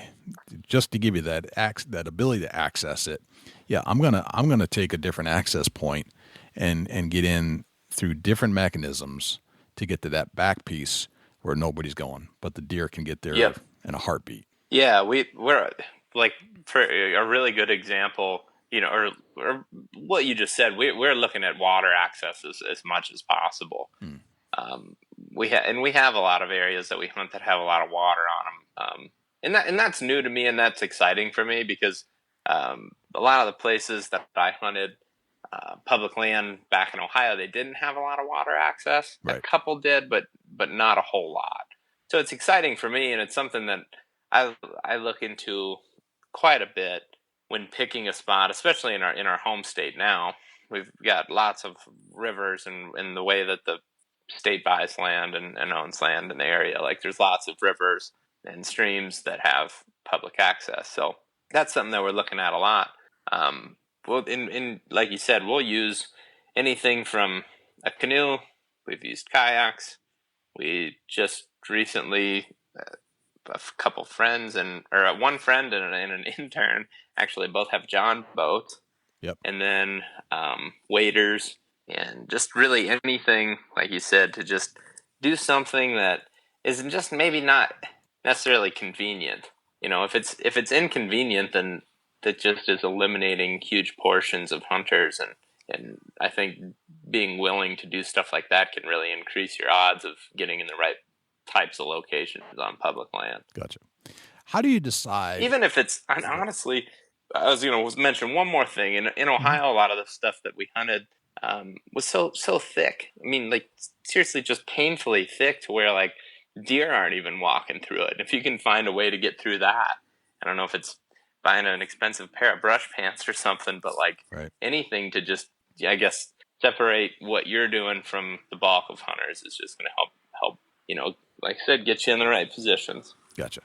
just to give you that ability to access it. Yeah, I'm gonna take a different access point and get in through different mechanisms to get to that back piece where nobody's going, but the deer can get there in a heartbeat. Yeah, we're like, for a really good example, or what you just said, we're looking at water access as much as possible. We have a lot of areas that we hunt that have a lot of water on them, and that's new to me, and that's exciting for me, because a lot of the places that I hunted public land back in Ohio, they didn't have a lot of water access. Right. A couple did, but not a whole lot. So it's exciting for me, and it's something that I look into quite a bit when picking a spot, especially in our home state now. We've got lots of rivers, and the way that the state buys land and owns land in the area, like, there's lots of rivers and streams that have public access. So that's something that we're looking at a lot. Well, in like you said, we'll use anything from a canoe. We've used kayaks. We just recently, a couple friends one friend and an intern actually both have John boats. Yep. And then waders, and just really anything, like you said, to just do something that is just maybe not necessarily convenient. If it's inconvenient, then that just is eliminating huge portions of hunters, and I think being willing to do stuff like that can really increase your odds of getting in the right types of locations on public land. Gotcha. How do you decide? Even if it's, honestly, I was going to mention one more thing. In Ohio, a lot of the stuff that we hunted was so thick. I mean, like, seriously, just painfully thick, to where, like, deer aren't even walking through it. If you can find a way to get through that, I don't know if it's buying an expensive pair of brush pants or something, but anything to just, I guess, separate what you're doing from the bulk of hunters is just going to help, like I said, get you in the right positions. Gotcha.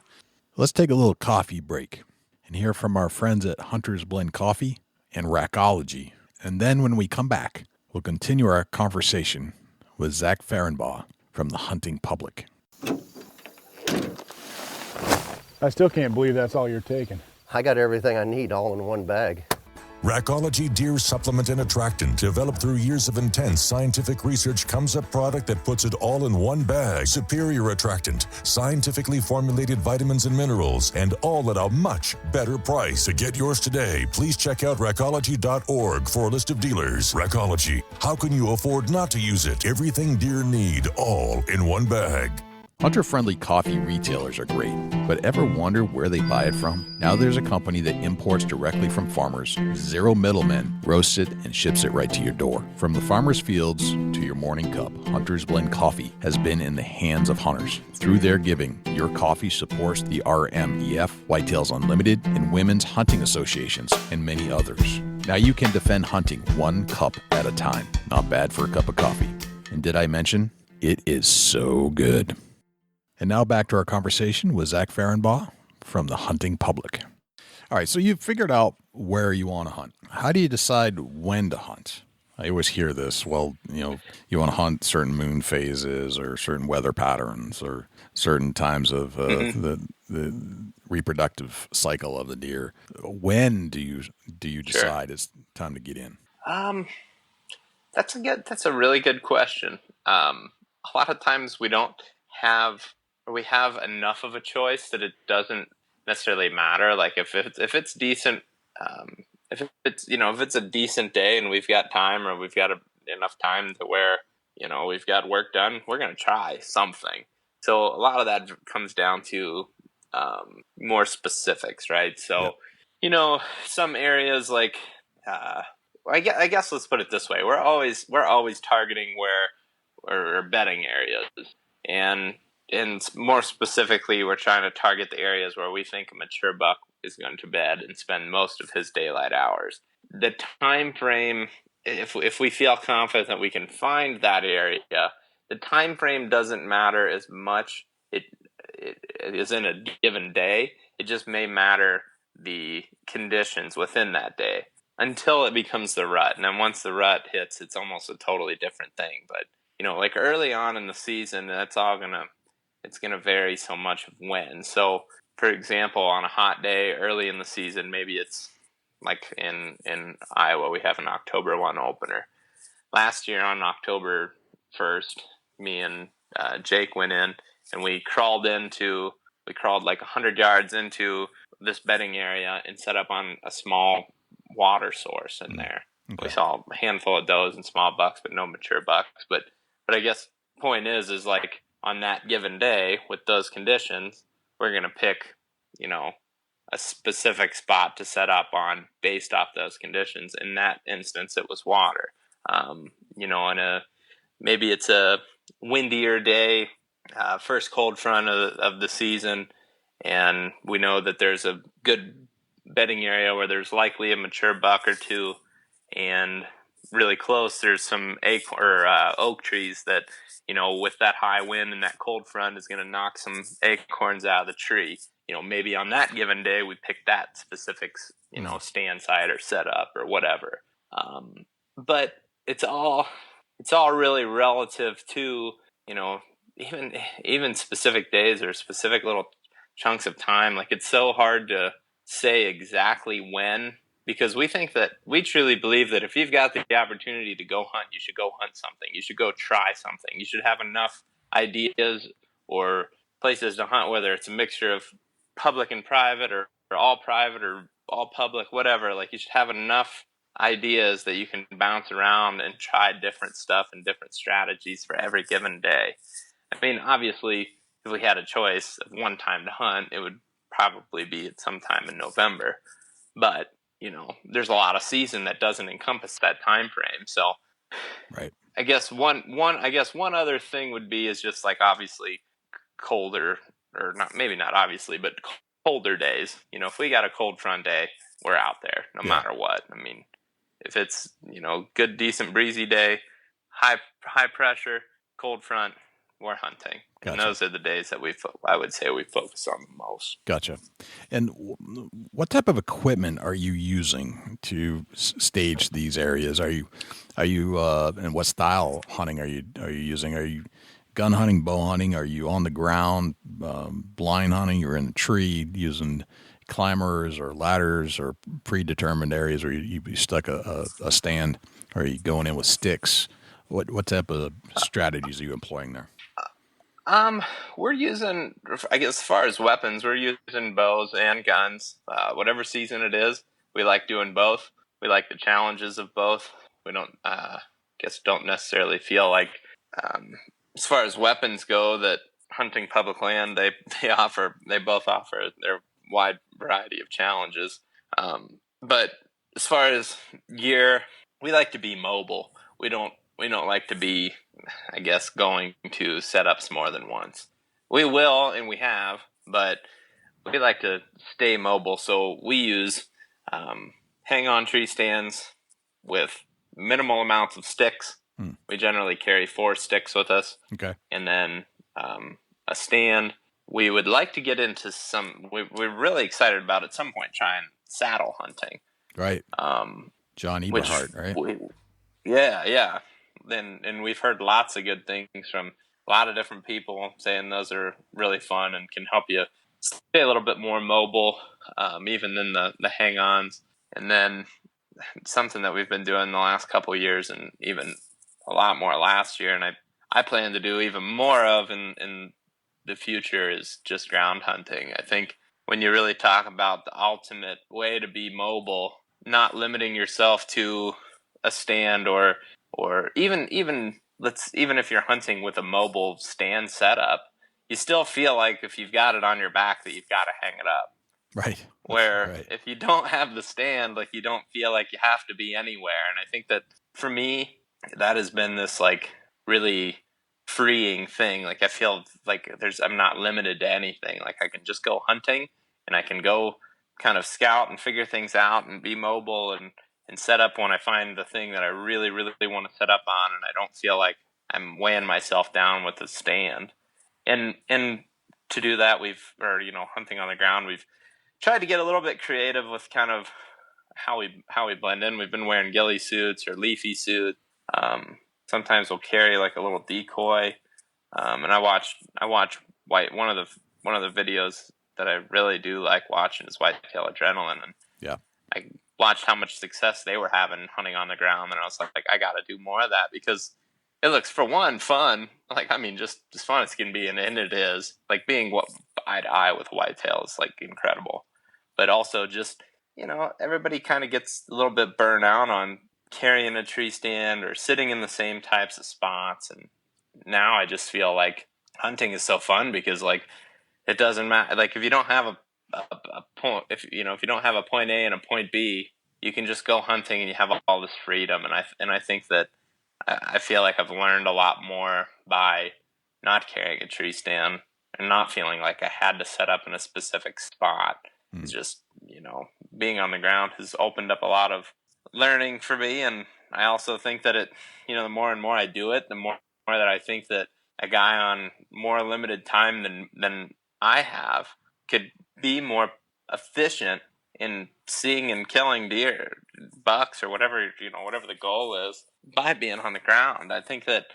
Let's take a little coffee break and hear from our friends at Hunter's Blend Coffee and Recology. And then when we come back, we'll continue our conversation with Zach FERENBAUGH from the Hunting Public. I still can't believe that's all you're taking. I got everything I need all in one bag. Recology Deer Supplement and Attractant, developed through years of intense scientific research, comes a product that puts it all in one bag. Superior attractant, scientifically formulated vitamins and minerals, and all at a much better price. To get yours today, please check out Recology.org for a list of dealers. Recology, how can you afford not to use it? Everything deer need, all in one bag. Hunter-friendly coffee retailers are great, but ever wonder where they buy it from? Now there's a company that imports directly from farmers, zero middlemen, roasts it, and ships it right to your door. From the farmer's fields to your morning cup, Hunter's Blend Coffee has been in the hands of hunters. Through their giving, your coffee supports the RMEF, Whitetails Unlimited, and Women's Hunting Associations, and many others. Now you can defend hunting one cup at a time. Not bad for a cup of coffee. And did I mention, it is so good. And now back to our conversation with Zach FERENBAUGH from the Hunting Public. All right, so you've figured out where you want to hunt. How do you decide when to hunt? I always hear this, well, you want to hunt certain moon phases or certain weather patterns or certain times of the reproductive cycle of the deer. When do you decide it's time to get in? That's a really good question. A lot of times we have enough of a choice that it doesn't necessarily matter. Like if it's decent, if it's a decent day and we've got time or we've got enough time to where, we've got work done, we're going to try something. So a lot of that comes down to more specifics, right? So, some areas like, I guess let's put it this way. We're always targeting where bedding areas, and more specifically, we're trying to target the areas where we think a mature buck is going to bed and spend most of his daylight hours. The time frame, if we feel confident that we can find that area, the time frame doesn't matter as much. It is in a given day. It just may matter the conditions within that day until it becomes the rut. And then once the rut hits, it's almost a totally different thing. But like early on in the season, it's going to vary so much of when. So, for example, on a hot day early in the season, maybe it's like in Iowa, we have an October 1 opener. Last year on October 1st, me and Jake went in and we crawled like 100 yards into this bedding area and set up on a small water source in there. Okay. We saw a handful of does and small bucks, but no mature bucks. But I guess the point is like, on that given day with those conditions, we're going to pick, a specific spot to set up on based off those conditions. In that instance, it was water. Maybe it's a windier day, first cold front of the season, and we know that there's a good bedding area where there's likely a mature buck or two, and really close, there's some oak trees that, with that high wind and that cold front is going to knock some acorns out of the tree. Maybe on that given day, we pick that specific, stand site or setup or whatever. But it's all really relative to, even specific days or specific little chunks of time. Like it's so hard to say exactly when, because we truly believe that if you've got the opportunity to go hunt, you should go hunt something. You should go try something. You should have enough ideas or places to hunt, whether it's a mixture of public and private or all private or all public, whatever. Like you should have enough ideas that you can bounce around and try different stuff and different strategies for every given day. I mean, obviously, if we had a choice of one time to hunt, it would probably be at some time in November. But there's a lot of season that doesn't encompass that time frame. So, right. I guess one other thing would be is just like obviously colder, or not obviously, but colder days. If we got a cold front day, we're out there no matter what. I mean, if it's good, decent, breezy day, high pressure, cold front, we're hunting. Gotcha. And those are the days that I would say we focus on the most. Gotcha. And what type of equipment are you using to stage these areas? Are you and what style hunting are you using? Are you gun hunting, bow hunting? Are you on the ground, blind hunting? You're in the tree using climbers or ladders or predetermined areas where you stuck a stand, or are you going in with sticks? What type of strategies are you employing there? We're using, I guess, as far as weapons, we're using bows and guns. Whatever season it is, we like doing both. We like the challenges of both. We don't necessarily feel like, as far as weapons go, that hunting public land, they both offer their wide variety of challenges. But as far as gear, we like to be mobile. We don't like to be, I guess, going to setups more than once. We will, and we have, but we like to stay mobile. So we use hang-on tree stands with minimal amounts of sticks. We generally carry 4 sticks with us. Okay. And then a stand. We would like to get into we're really excited about at some point trying saddle hunting. Right. John Eberhard, right? Yeah. And we've heard lots of good things from a lot of different people saying those are really fun and can help you stay a little bit more mobile, even than the hang-ons. And then something that we've been doing the last couple of years, and even a lot more last year, and I plan to do even more of in the future, is just ground hunting. I think when you really talk about the ultimate way to be mobile, not limiting yourself to a stand or even if you're hunting with a mobile stand setup, you still feel like if you've got it on your back that you've got to hang it up. Right. Where if you don't have the stand, like, you don't feel like you have to be anywhere. And I think that for me, that has been this like really freeing thing. Like, I feel like I'm not limited to anything. Like, I can just go hunting, and I can go kind of scout and figure things out and be mobile and set up when I find the thing that I really, really want to set up on, and I don't feel like I'm weighing myself down with the stand. And to do that, hunting on the ground, we've tried to get a little bit creative with kind of how we blend in. We've been wearing ghillie suits or leafy suits. Sometimes we'll carry like a little decoy. And I watch one of the videos that I really do like watching is Whitetail Adrenaline, and yeah, I watched how much success they were having hunting on the ground, and I was like I got to do more of that, because it looks, for one, fun. Like, I mean, just fun as can be, and it is. Like, being eye to eye with whitetail is like incredible, but also just, everybody kind of gets a little bit burnt out on carrying a tree stand or sitting in the same types of spots. And now I just feel like hunting is so fun, because like, it doesn't matter. Like, if you don't have a point, if you don't have a point A and a point B, you can just go hunting and you have all this freedom. And I think that I feel like I've learned a lot more by not carrying a tree stand and not feeling like I had to set up in a specific spot. It's just, being on the ground has opened up a lot of learning for me. And I also think that the more and more I do it, the more that I think that a guy on more limited time than I have could be more efficient in seeing and killing deer, bucks, or whatever the goal is, by being on the ground. I think that,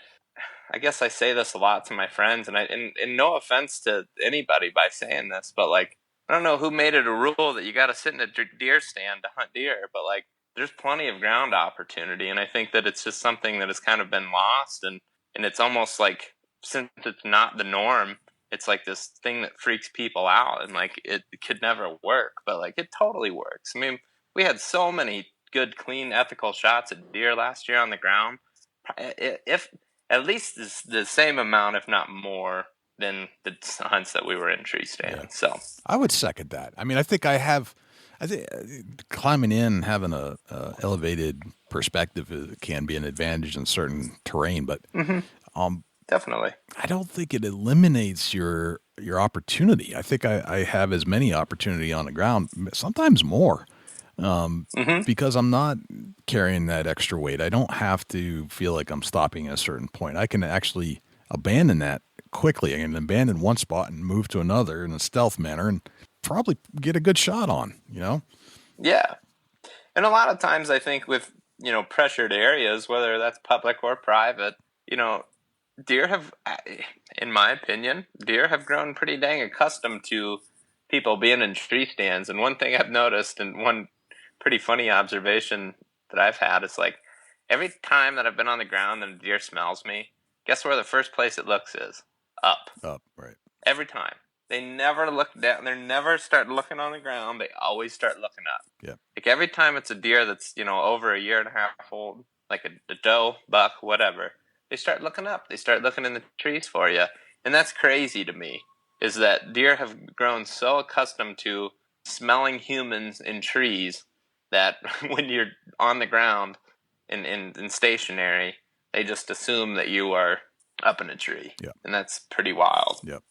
I guess I say this a lot to my friends, and no offense to anybody by saying this, but like, I don't know who made it a rule that you got to sit in a deer stand to hunt deer, but like, there's plenty of ground opportunity. And I think that it's just something that has kind of been lost, and it's almost like, since it's not the norm, it's like this thing that freaks people out, and like, it could never work, but like, it totally works. I mean, we had so many good, clean, ethical shots at deer last year on the ground, if at least the same amount, if not more, than the hunts that we were in tree stands. Yeah. So I would second that. I mean, I think climbing in, having a elevated perspective can be an advantage in certain terrain, but definitely, I don't think it eliminates your opportunity. I think I have as many opportunity on the ground, sometimes more, because I'm not carrying that extra weight. I don't have to feel like I'm stopping at a certain point. I can actually abandon that quickly. I can abandon one spot and move to another in a stealth manner and probably get a good shot on, Yeah. And a lot of times I think with, pressured areas, whether that's public or private, deer have, in my opinion, grown pretty dang accustomed to people being in tree stands. And one thing I've noticed, and one pretty funny observation that I've had, is like every time that I've been on the ground and a deer smells me, guess where the first place it looks is? Up. Up, right. Every time. They never look down. They never start looking on the ground. They always start looking up. Yeah. Like every time it's a deer that's, over a year and a half old, like a doe, buck, whatever, they start looking up. They start looking in the trees for you. And that's crazy to me, is that deer have grown so accustomed to smelling humans in trees that when you're on the ground in stationary, they just assume that you are up in a tree. Yeah. And that's pretty wild. Yep.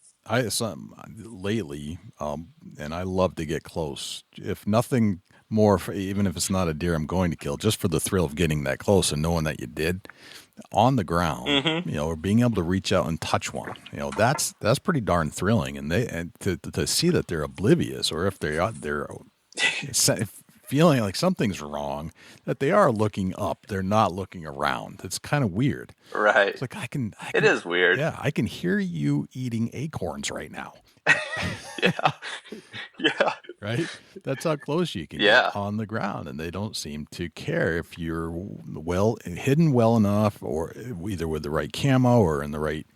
Lately, and I love to get close. If nothing more, even if it's not a deer I'm going to kill, just for the thrill of getting that close and knowing that you did on the ground, or being able to reach out and touch one, that's pretty darn thrilling. And to see that they're oblivious, or if they're feeling like something's wrong, that they are looking up, they're not looking around. It's kind of weird. Right. It's like I can it is weird. Yeah, I can hear you eating acorns right now. Yeah. Yeah. Right? That's how close you can get on the ground, and they don't seem to care if you're hidden well enough, or either with the right camo or in the right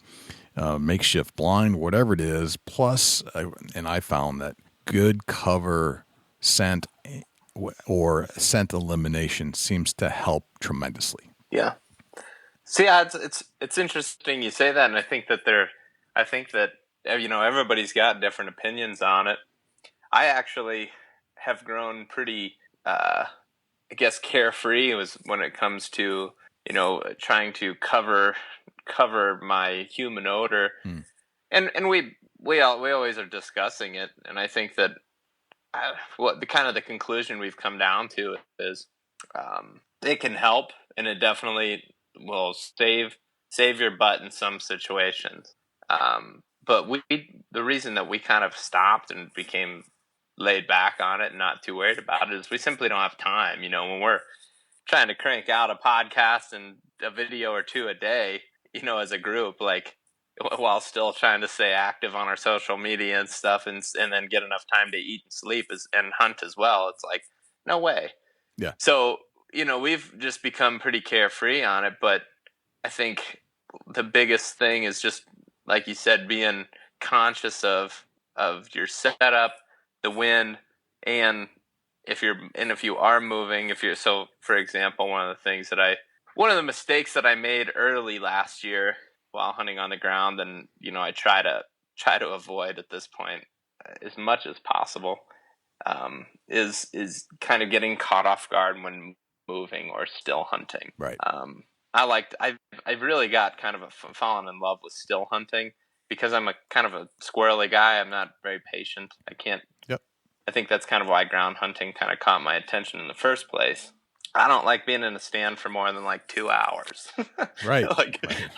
makeshift blind, whatever it is. Plus, and I found that good cover scent or scent elimination seems to help tremendously. Yeah. See, it's interesting you say that, and I think that everybody's got different opinions on it. I actually have grown pretty, carefree when it comes to, trying to cover my human odor, and we always are discussing it, and I think that the conclusion we've come down to is it can help, and it definitely will save your butt in some situations. But the reason that we kind of stopped and became laid back on it and not too worried about it is we simply don't have time. When we're trying to crank out a podcast and a video or two a day, as a group, like, while still trying to stay active on our social media and stuff, and then get enough time to eat and sleep and hunt as well. It's like, no way. Yeah. So, we've just become pretty carefree on it, but I think the biggest thing is just, like you said, being conscious of your setup, the wind, and if you are moving, for example, one of the mistakes that I made early last year while hunting on the ground, and I try to avoid at this point as much as possible, is kind of getting caught off guard when moving or still hunting. Right. I've really got kind of fallen in love with still hunting because I'm a kind of a squirrely guy. I'm not very patient. I can't. Yep. I think that's kind of why ground hunting kind of caught my attention in the first place. I don't like being in a stand for more than like 2 hours. Right.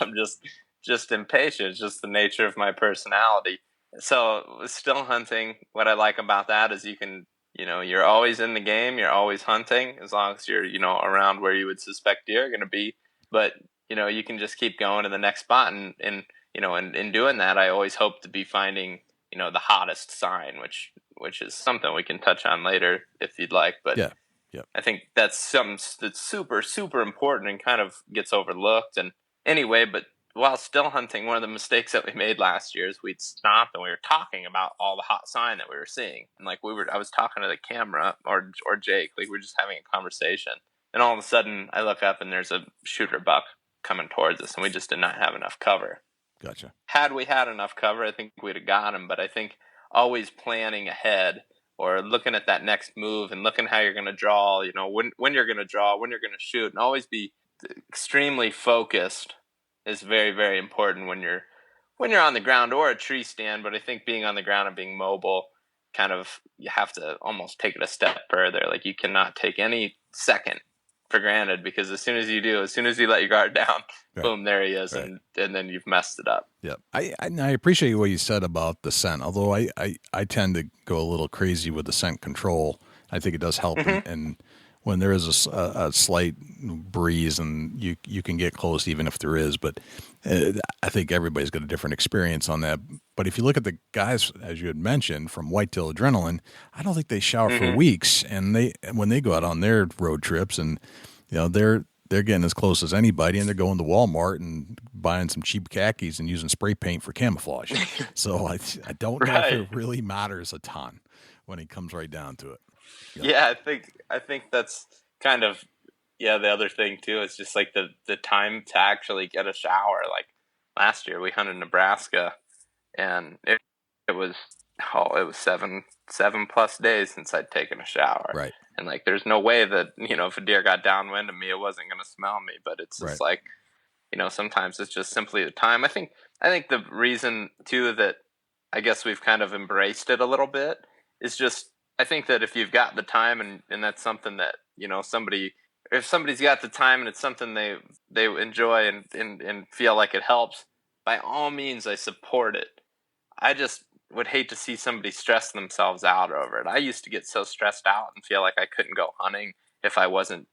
I'm just impatient. It's just the nature of my personality. So with still hunting, what I like about that is you can, you're always in the game. You're always hunting as long as you're, around where you would suspect deer are going to be. But, you can just keep going to the next spot. And in doing that, I always hope to be finding, the hottest sign, which is something we can touch on later if you'd like. But yeah. Yep. I think that's something that's super, super important and kind of gets overlooked. And anyway, but while still hunting, one of the mistakes that we made last year is we'd stopped and we were talking about all the hot sign that we were seeing. And I was talking to the camera or Jake, like we were just having a conversation. And all of a sudden I look up and there's a shooter buck coming towards us, and we just did not have enough cover. Gotcha. Had we had enough cover, I think we'd have got him. But I think always planning ahead, or looking at that next move and looking how you're going to draw, when you're going to draw, when you're going to shoot, and always be extremely focused is very, very important when you're on the ground or a tree stand. But I think being on the ground and being mobile, kind of, you have to almost take it a step further. Like, you cannot take any second for granted, because as soon as you let your guard down, right, boom, there he is, right, and then you've messed it up. Yeah, I appreciate what you said about the scent, although I tend to go a little crazy with the scent control. I think it does help in when there is a slight breeze and you can get close even if there is. But I think everybody's got a different experience on that. But if you look at the guys, as you had mentioned, from Whitetail Adrenaline, I don't think they shower for weeks. And when they go out on their road trips and, they're getting as close as anybody, and they're going to Walmart and buying some cheap khakis and using spray paint for camouflage. So I don't know if it really matters a ton when it comes right down to it. Yeah, I think that's kind of the other thing too. It's just like the time to actually get a shower. Like last year we hunted Nebraska, and it was 7+ days since I'd taken a shower. Right. And like there's no way that, if a deer got downwind of me, it wasn't going to smell me. But it's just like, sometimes it's just simply the time. I think the reason too that I guess we've kind of embraced it a little bit is just, I think that if you've got the time and that's something that, if somebody's got the time and it's something they enjoy and feel like it helps, by all means, I support it. I just would hate to see somebody stress themselves out over it. I used to get so stressed out and feel like I couldn't go hunting if I wasn't,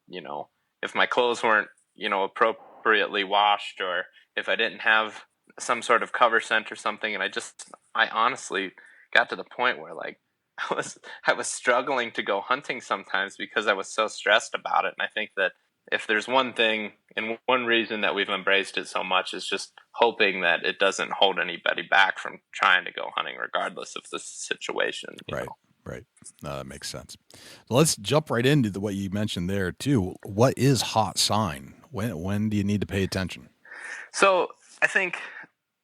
if my clothes weren't, appropriately washed, or if I didn't have some sort of cover scent or something. And I honestly got to the point where like, I was struggling to go hunting sometimes because I was so stressed about it. And I think that if there's one thing and one reason that we've embraced it so much is just hoping that it doesn't hold anybody back from trying to go hunting regardless of the situation. You know? Right. No, that makes sense. So let's jump right into what you mentioned there too. What is hot sign? When do you need to pay attention? So I think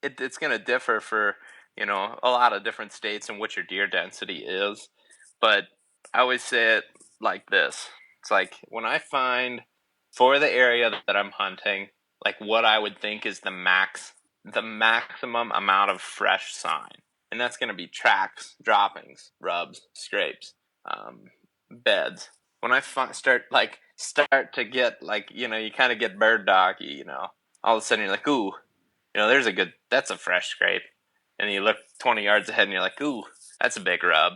it's going to differ for, a lot of different states and what your deer density is. But I always say it like this. It's like when I find for the area that I'm hunting, like what I would think is the maximum amount of fresh sign. And that's going to be tracks, droppings, rubs, scrapes, beds. When I start to get like, you kind of get bird doggy, all of a sudden you're like, ooh, that's a fresh scrape. And you look 20 yards ahead and you're like, ooh, that's a big rub.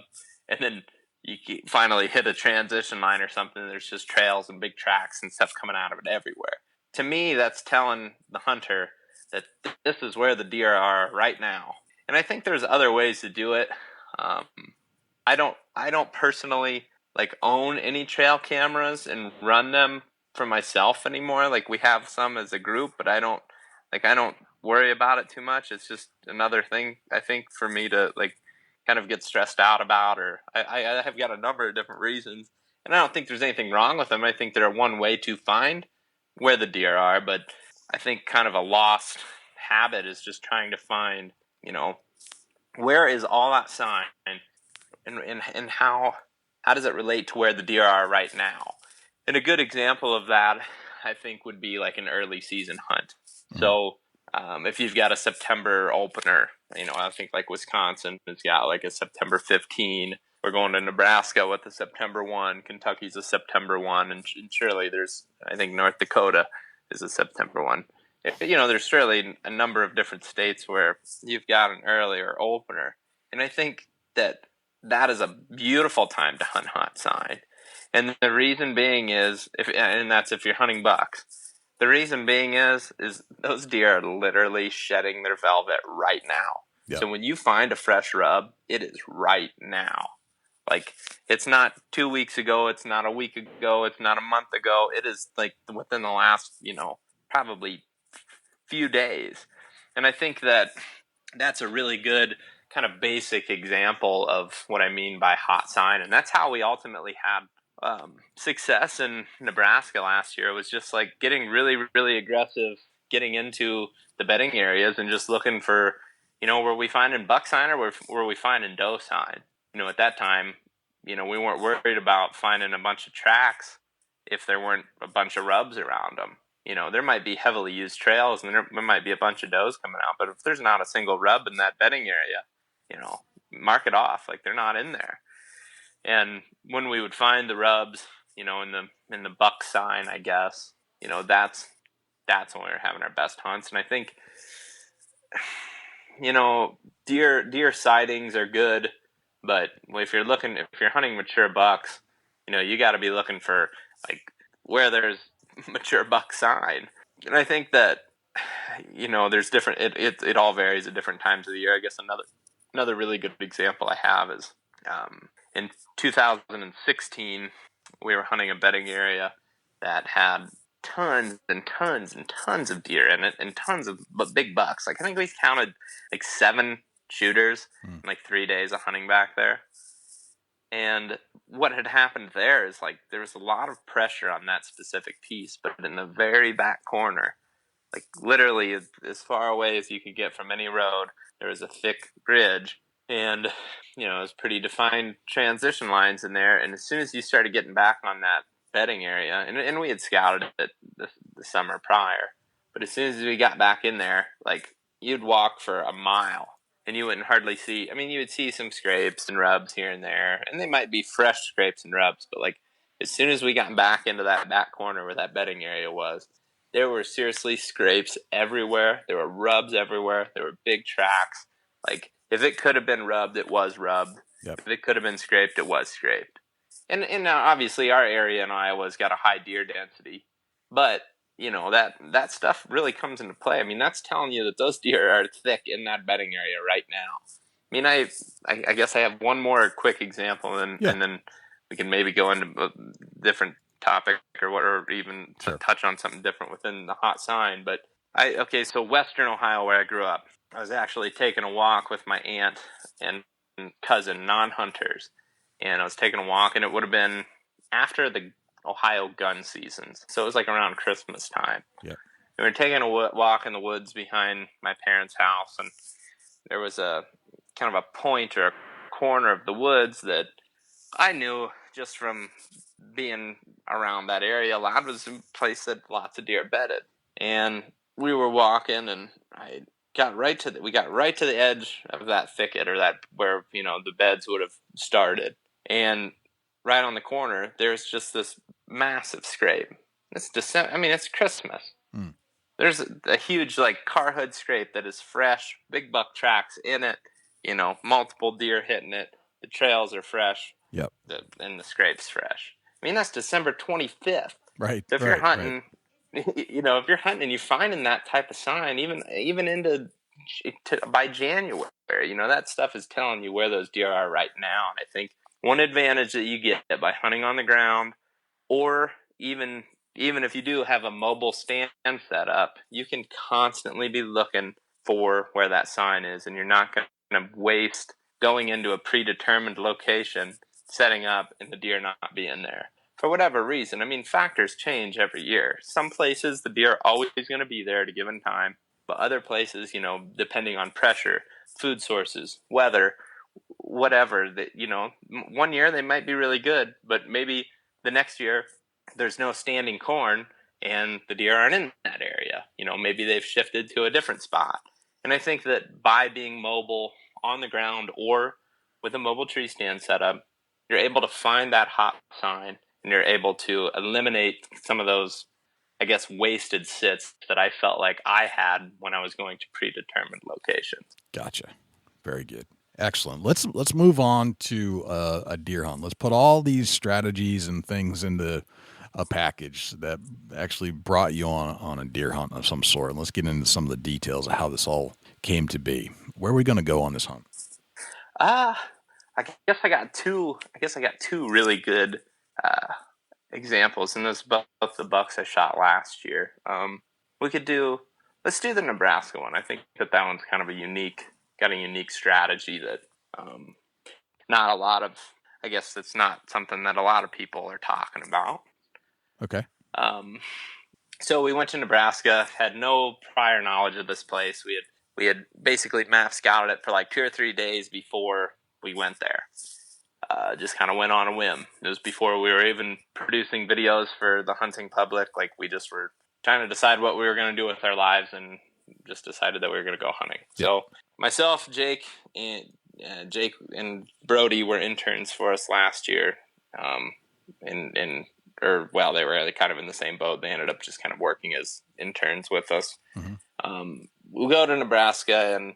And then you finally hit a transition line or something. There's just trails and big tracks and stuff coming out of it everywhere. To me, that's telling the hunter that this is where the deer are right now. And I think there's other ways to do it. I don't personally own any trail cameras and run them for myself anymore. Like we have some as a group, but I don't worry about it too much. It's just another thing I think for me to kind of get stressed out about, or I have got a number of different reasons, and I don't think there's anything wrong with them. I think they're one way to find where the deer are, but I think kind of a lost habit is just trying to find, where is all that sign and how does it relate to where the deer are right now? And a good example of that, I think, would be like an early season hunt. Mm-hmm. So if you've got a September opener, I think like Wisconsin has got like a September 15. We're going to Nebraska with a September 1. Kentucky's a September 1. And surely there's, I think North Dakota is a September 1. There's surely a number of different states where you've got an earlier opener. And I think that is a beautiful time to hunt hot sign. And the reason being is, if you're hunting bucks. The reason being is those deer are literally shedding their velvet right now. Yep. So when you find a fresh rub, it is right now. Like, it's not 2 weeks ago, it's not a week ago, it's not a month ago. It is like within the last, probably few days. And I think that's a really good kind of basic example of what I mean by hot sign. And that's how we ultimately had success in Nebraska last year. It was just like getting really, really aggressive, getting into the bedding areas and just looking for, were we finding buck sign or were we finding doe sign? At that time, we weren't worried about finding a bunch of tracks if there weren't a bunch of rubs around them. There might be heavily used trails and there might be a bunch of does coming out, but if there's not a single rub in that bedding area, mark it off. Like they're not in there. And when we would find the rubs, in the buck sign, I guess, that's when we were having our best hunts. And I think, deer sightings are good, but if you're hunting mature bucks, you got to be looking for like where there's mature buck sign. And I think that, there's different, it all varies at different times of the year. I guess another really good example I have is in 2016, we were hunting a bedding area that had tons and tons and tons of deer in it and tons of big bucks. Like I think we counted like 7 shooters in like 3 days of hunting back there. And what had happened there is like there was a lot of pressure on that specific piece, but in the very back corner, like literally as far away as you could get from any road, there was a thick ridge. And, it was pretty defined transition lines in there. And as soon as you started getting back on that bedding area, and we had scouted it the summer prior, but as soon as we got back in there, like you'd walk for a mile and you wouldn't hardly see, you would see some scrapes and rubs here and there, and they might be fresh scrapes and rubs, but like as soon as we got back into that back corner where that bedding area was, there were seriously scrapes everywhere. There were rubs everywhere. There were big tracks. Like, if it could have been rubbed, it was rubbed. Yep. If it could have been scraped, it was scraped. And now, obviously, our area in Iowa's got a high deer density. But, that stuff really comes into play. That's telling you that those deer are thick in that bedding area right now. I guess I have one more quick example, and then we can maybe go into a different topic or even touch on something different within the hot sign. But so Western Ohio, where I grew up, I was actually taking a walk with my aunt and cousin, non-hunters, and I was taking a walk, and it would have been after the Ohio gun seasons, so it was like around Christmas time. Yeah, and we were taking a walk in the woods behind my parents' house, and there was a kind of a point or a corner of the woods that I knew just from being around that area. That was a place that lots of deer bedded, and we were walking, and we got right to the edge of that thicket, or that where the beds would have started, and right on the corner there's just this massive scrape. It's December. It's Christmas. There's a huge like car hood scrape that is fresh, big buck tracks in it. Multiple deer hitting it. The trails are fresh. Yep. And the scrape's fresh. That's December 25th. Right. So if you're hunting, if you're hunting and you're finding that type of sign, even into by January, that stuff is telling you where those deer are right now. And I think one advantage that you get by hunting on the ground, or even if you do have a mobile stand set up, you can constantly be looking for where that sign is, and you're not going to waste going into a predetermined location, setting up, and the deer not being there. For whatever reason, factors change every year. Some places, the deer are always going to be there at a given time, but other places, depending on pressure, food sources, weather, whatever, that, one year they might be really good, but maybe the next year there's no standing corn and the deer aren't in that area. Maybe they've shifted to a different spot. And I think that by being mobile on the ground or with a mobile tree stand setup, you're able to find that hot sign, and you're able to eliminate some of those, I guess, wasted sits that I felt like I had when I was going to predetermined locations. Gotcha. Very good. Excellent. Let's move on to a deer hunt. Let's put all these strategies and things into a package that actually brought you on a deer hunt of some sort. And let's get into some of the details of how this all came to be. Where are we going to go on this hunt? I guess I got two really good examples, and those both the bucks I shot last year. Let's do the Nebraska one. I think that one's kind of got a unique strategy that not a lot of, I guess it's not something that a lot of people are talking about. Okay. So we went to Nebraska, had no prior knowledge of this place. We had basically map scouted it for like 2 or 3 days before we went there. Just kind of went on a whim. It was before we were even producing videos for the hunting public. Like, we just were trying to decide what we were going to do with our lives, and just decided that we were going to go hunting. Yep. So myself, Jake and Brody were interns for us last year. They were kind of in the same boat. They ended up just kind of working as interns with us. Mm-hmm. We'll go to Nebraska, and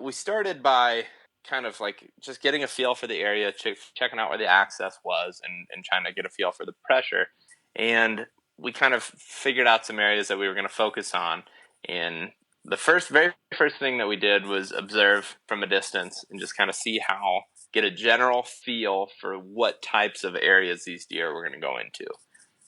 we started by kind of like just getting a feel for the area, checking out where the access was, and trying to get a feel for the pressure. And we kind of figured out some areas that we were going to focus on. And the very first thing that we did was observe from a distance and just kind of get a general feel for what types of areas these deer were going to go into.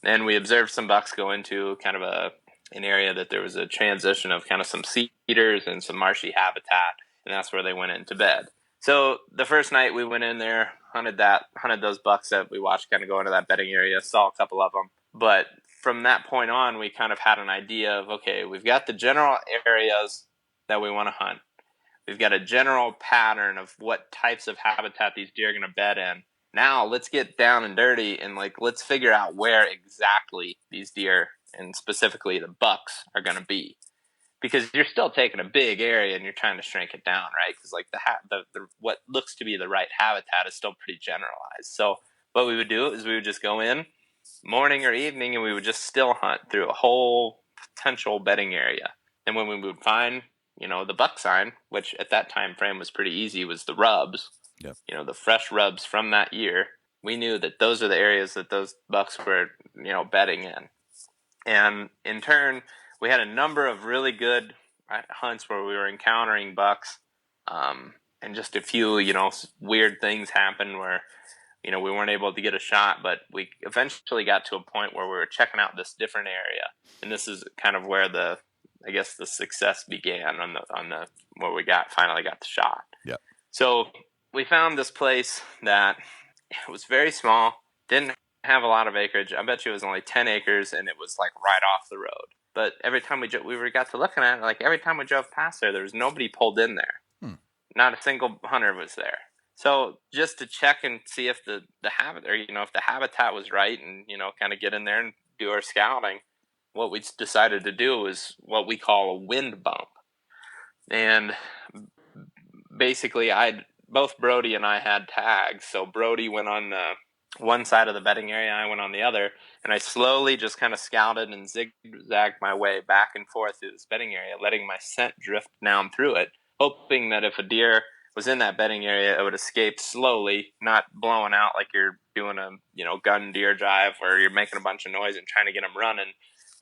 And we observed some bucks go into kind of an area that there was a transition of kind of some cedars and some marshy habitat, and that's where they went into bed. So the first night we went in there, hunted those bucks that we watched kind of go into that bedding area, saw a couple of them. But from that point on, we kind of had an idea of, okay, we've got the general areas that we want to hunt. We've got a general pattern of what types of habitat these deer are going to bed in. Now let's get down and dirty and let's figure out where exactly these deer, and specifically the bucks, are going to be. Because you're still taking a big area and you're trying to shrink it down, right? Because the what looks to be the right habitat is still pretty generalized. So what we would do is we would just go in morning or evening and we would just still hunt through a whole potential bedding area. And when we would find, the buck sign, which at that time frame was pretty easy, was the rubs. Yep. The fresh rubs from that year. We knew that those are the areas that those bucks were, bedding in. And in turn, we had a number of really good hunts where we were encountering bucks, and just a few, weird things happened where, we weren't able to get a shot, but we eventually got to a point where we were checking out this different area, and this is kind of where the success began on the where we finally got the shot. Yeah. So we found this place that was very small, didn't have a lot of acreage. I bet you it was only 10 acres, and it was right off the road. But every time we got to looking at it, every time we drove past there was nobody pulled in there. Not a single hunter was there. So just to check and see if the habit, or if the habitat was right, and kind of get in there and do our scouting, what we decided to do is what we call a wind bump. And basically, both Brody and I had tags. So Brody went on the one side of the bedding area, I went on the other, and I slowly just kind of scouted and zigzagged my way back and forth through this bedding area, letting my scent drift down through it, hoping that if a deer was in that bedding area, it would escape slowly, not blowing out like you're doing a gun deer drive where you're making a bunch of noise and trying to get them running.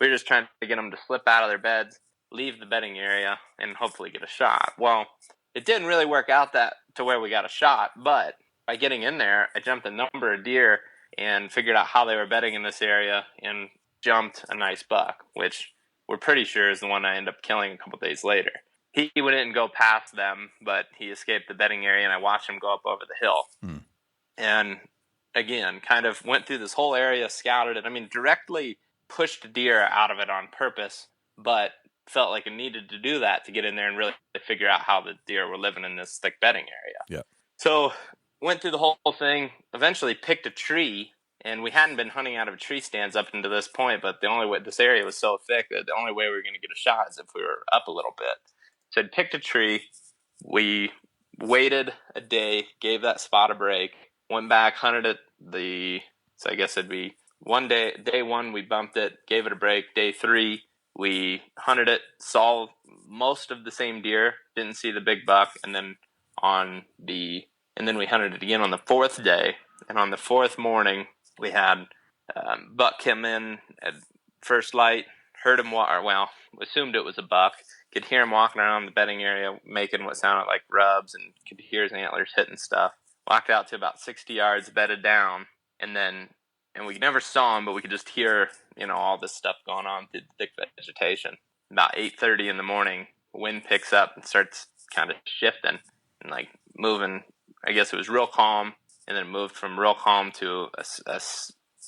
We're just trying to get them to slip out of their beds, leave the bedding area, and hopefully get a shot. Well, it didn't really work out that to where we got a shot, but by getting in there, I jumped a number of deer and figured out how they were bedding in this area and jumped a nice buck, which we're pretty sure is the one I ended up killing a couple days later. He didn't go past them, but he escaped the bedding area, and I watched him go up over the hill. And again, kind of went through this whole area, scouted it. I mean, directly pushed deer out of it on purpose, but felt like it needed to do that to get in there and really figure out how the deer were living in this thick bedding area. Yeah. So went through the whole thing, eventually picked a tree, and we hadn't been hunting out of tree stands up until this point, but the only way, this area was so thick that the only way we were going to get a shot is if we were up a little bit. So I'd picked a tree, we waited a day, gave that spot a break, went back, hunted it so I guess it'd be day one we bumped it, gave it a break. Day 3, we hunted it, saw most of the same deer, didn't see the big buck, and then we hunted it again on the 4th day, and on the 4th morning, we had buck come in at first light, heard him assumed it was a buck, could hear him walking around the bedding area, making what sounded like rubs, and could hear his antlers hitting stuff. Walked out to about 60 yards, bedded down, and we never saw him, but we could just hear, all this stuff going on through the thick vegetation. About 8:30 in the morning, wind picks up and starts kind of shifting and moving. I guess it was real calm, and then it moved from real calm to a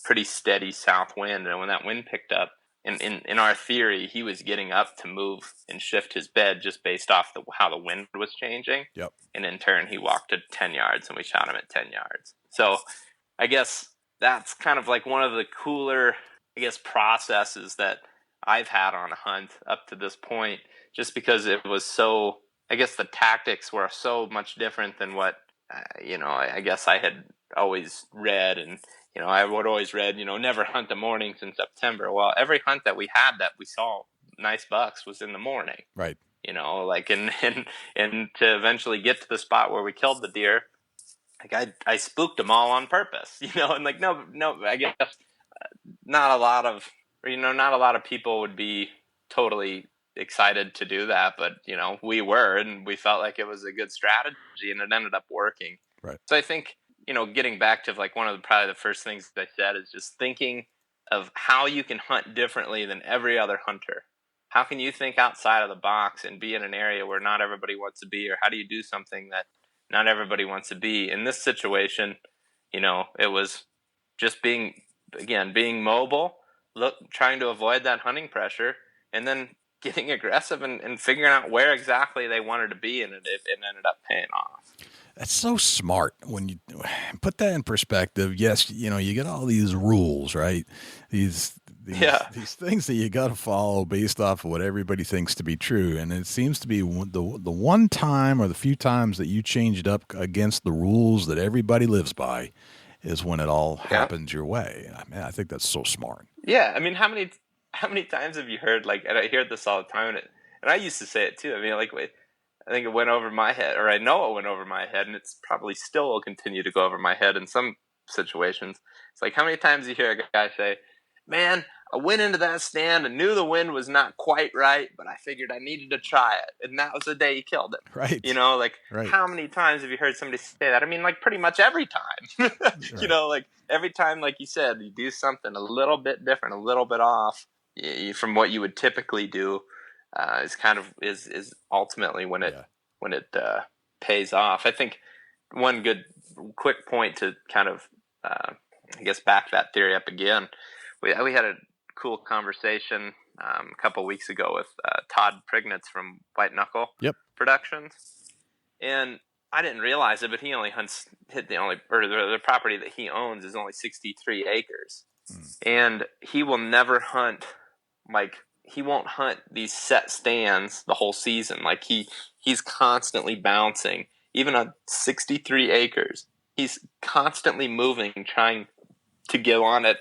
pretty steady south wind. And when that wind picked up, in our theory, he was getting up to move and shift his bed just based off how the wind was changing. Yep. And in turn, he walked to 10 yards, and we shot him at 10 yards. So I guess that's kind of one of the cooler, processes that I've had on a hunt up to this point, just because it was so, the tactics were so much different than what, I guess I had always read. And, I would always read, never hunt the mornings in September. Well, every hunt that we had that we saw nice bucks was in the morning. Right. like, and to eventually get to the spot where we killed the deer, like I spooked them all on purpose, and like, no, I guess not a lot of people would be totally excited to do that, but we were, and we felt like it was a good strategy, and it ended up working. Right. So I think, getting back to like one of probably the first things that I said is just thinking of how you can hunt differently than every other hunter. How can you think outside of the box and be in an area where not everybody wants to be, or how do you do something that not everybody wants to be? In this situation, it was just being mobile, trying to avoid that hunting pressure, and then getting aggressive and figuring out where exactly they wanted to be, and it ended up paying off. That's so smart when you put that in perspective. Yes, you get all these rules, right? These things that you got to follow based off of what everybody thinks to be true. And it seems to be the one time or the few times that you changed up against the rules that everybody lives by is when it all happens your way. I think that's so smart. Yeah. I mean, how many times have you heard, like, and I hear this all the time, and I used to say it too. I mean, like, I think it went over my head, or I know it went over my head, and it's probably still will continue to go over my head in some situations. It's like, how many times you hear a guy say, man, I went into that stand and knew the wind was not quite right, but I figured I needed to try it. And that was the day he killed it. Right. Right. How many times have you heard somebody say that? I mean, like, pretty much every time. Right. Like every time, like you said, you do something a little bit different, a little bit off from what you would typically do. Is ultimately when it pays off. I think one good quick point to kind of back that theory up again. We had a cool conversation a couple weeks ago with Todd Prignitz from White Knuckle Productions, and I didn't realize it, but he only the property that he owns is only 63 acres, and he will never hunt he won't hunt these set stands the whole season. Like he's constantly bouncing, even on 63 acres. He's constantly moving, trying to go on it,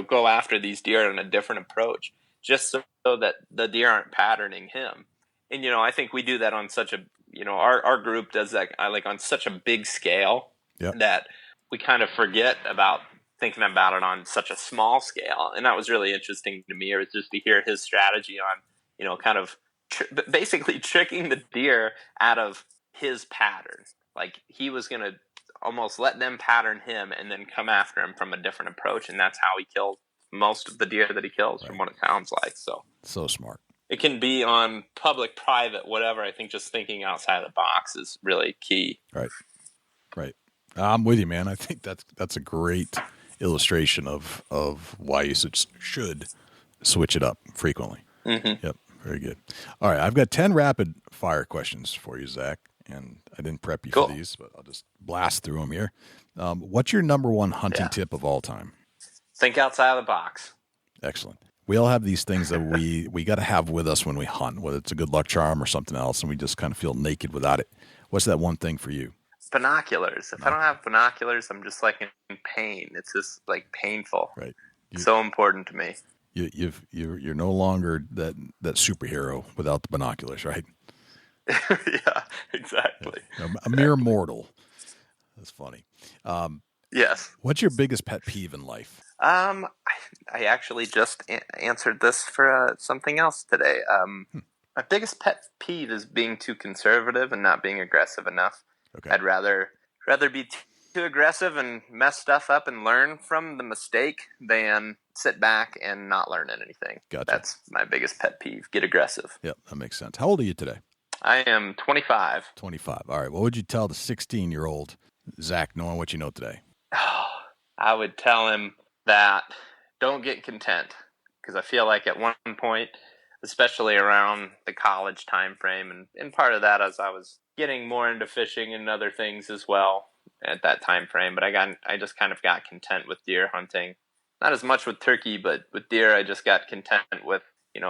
go after these deer on a different approach, just so that the deer aren't patterning him. And, I think we do that on such a, our group does that on such a big scale that we kind of forget about thinking about it on such a small scale. And that was really interesting to me. It was just to hear his strategy on, kind of basically tricking the deer out of his pattern. Like he was going to almost let them pattern him and then come after him from a different approach. And that's how he killed most of the deer that he kills, from what it sounds like. So smart. It can be on public, private, whatever. I think just thinking outside the box is really key. Right. I'm with you, man. I think that's a great illustration of why you should switch it up frequently. Mm-hmm. Yep. Very good. All right. I've got 10 rapid fire questions for you, Zach, and I didn't prep you for these, but I'll just blast through them here. What's your number one hunting tip of all time? Think outside of the box. Excellent. We all have these things that we got to have with us when we hunt, whether it's a good luck charm or something else, and we just kind of feel naked without it. What's that one thing for you? Binoculars. If I don't have binoculars, I'm just like in pain. It's just like painful. Right. So important to me. You're no longer that superhero without the binoculars, right? Yeah, exactly. A mere mortal. That's funny. Yes. What's your biggest pet peeve in life? I actually just answered this for something else today. My biggest pet peeve is being too conservative and not being aggressive enough. Okay. I'd rather be too aggressive and mess stuff up and learn from the mistake than sit back and not learn anything. Gotcha. That's my biggest pet peeve. Get aggressive. Yep, that makes sense. How old are you today? I am 25. 25. All right. What would you tell the 16-year-old Zach, knowing what you know today? I would tell him that don't get content, because I feel like at one point, especially around the college time frame, and part of that as I was getting more into fishing and other things as well at that time frame, but I just kind of got content with deer hunting. Not as much with turkey, but with deer I just got content with,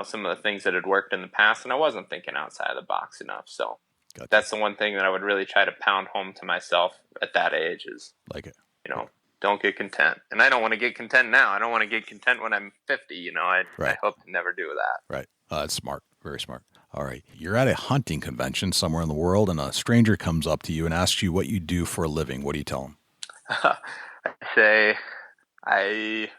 some of the things that had worked in the past, and I wasn't thinking outside of the box enough. So gotcha. That's the one thing that I would really try to pound home to myself at that age is, don't get content. And I don't want to get content now. I don't want to get content when I'm 50. I hope to never do that. Right. That's smart. Very smart. All right. You're at a hunting convention somewhere in the world, and a stranger comes up to you and asks you what you do for a living. What do you tell him? I say I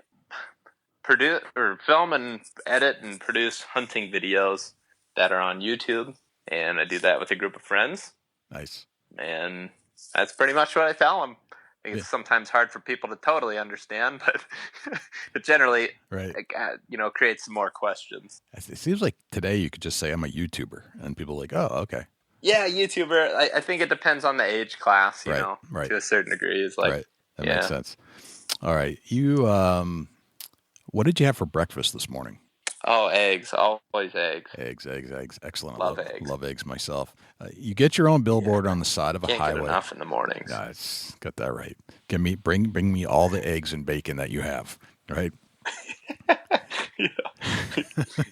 produce or film and edit and produce hunting videos that are on YouTube, and I do that with a group of friends. Nice. And that's pretty much what I tell them. I think it's sometimes hard for people to totally understand, but generally, right. It creates some more questions. It seems like today you could just say I'm a YouTuber, and people are like, oh, okay. Yeah, YouTuber. I think it depends on the age class, you know, to a certain degree. Is like, right. That makes sense. All right, you. What did you have for breakfast this morning? Oh, eggs. Always eggs. Eggs. Excellent. Love eggs. Love eggs myself. You get your own billboard on the side of a highway. Can't get enough in the mornings. Yeah, got that right. Bring me all the eggs and bacon that you have. Right.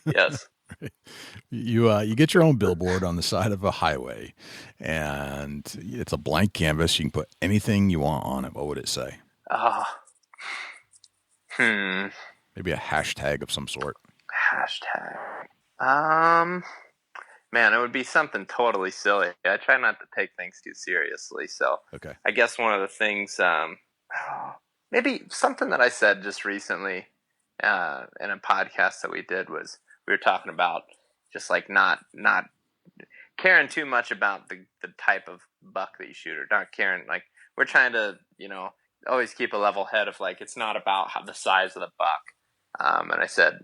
Yes. You get your own billboard on the side of a highway, and it's a blank canvas. You can put anything you want on it. What would it say? Maybe a hashtag of some sort. Man, it would be something totally silly. I try not to take things too seriously, so okay. I guess one of the things, maybe something that I said just recently in a podcast that we did was we were talking about just like not caring too much about the type of buck that you shoot, or not caring, like we're trying to, always keep a level head of like, it's not about the size of the buck. And I said,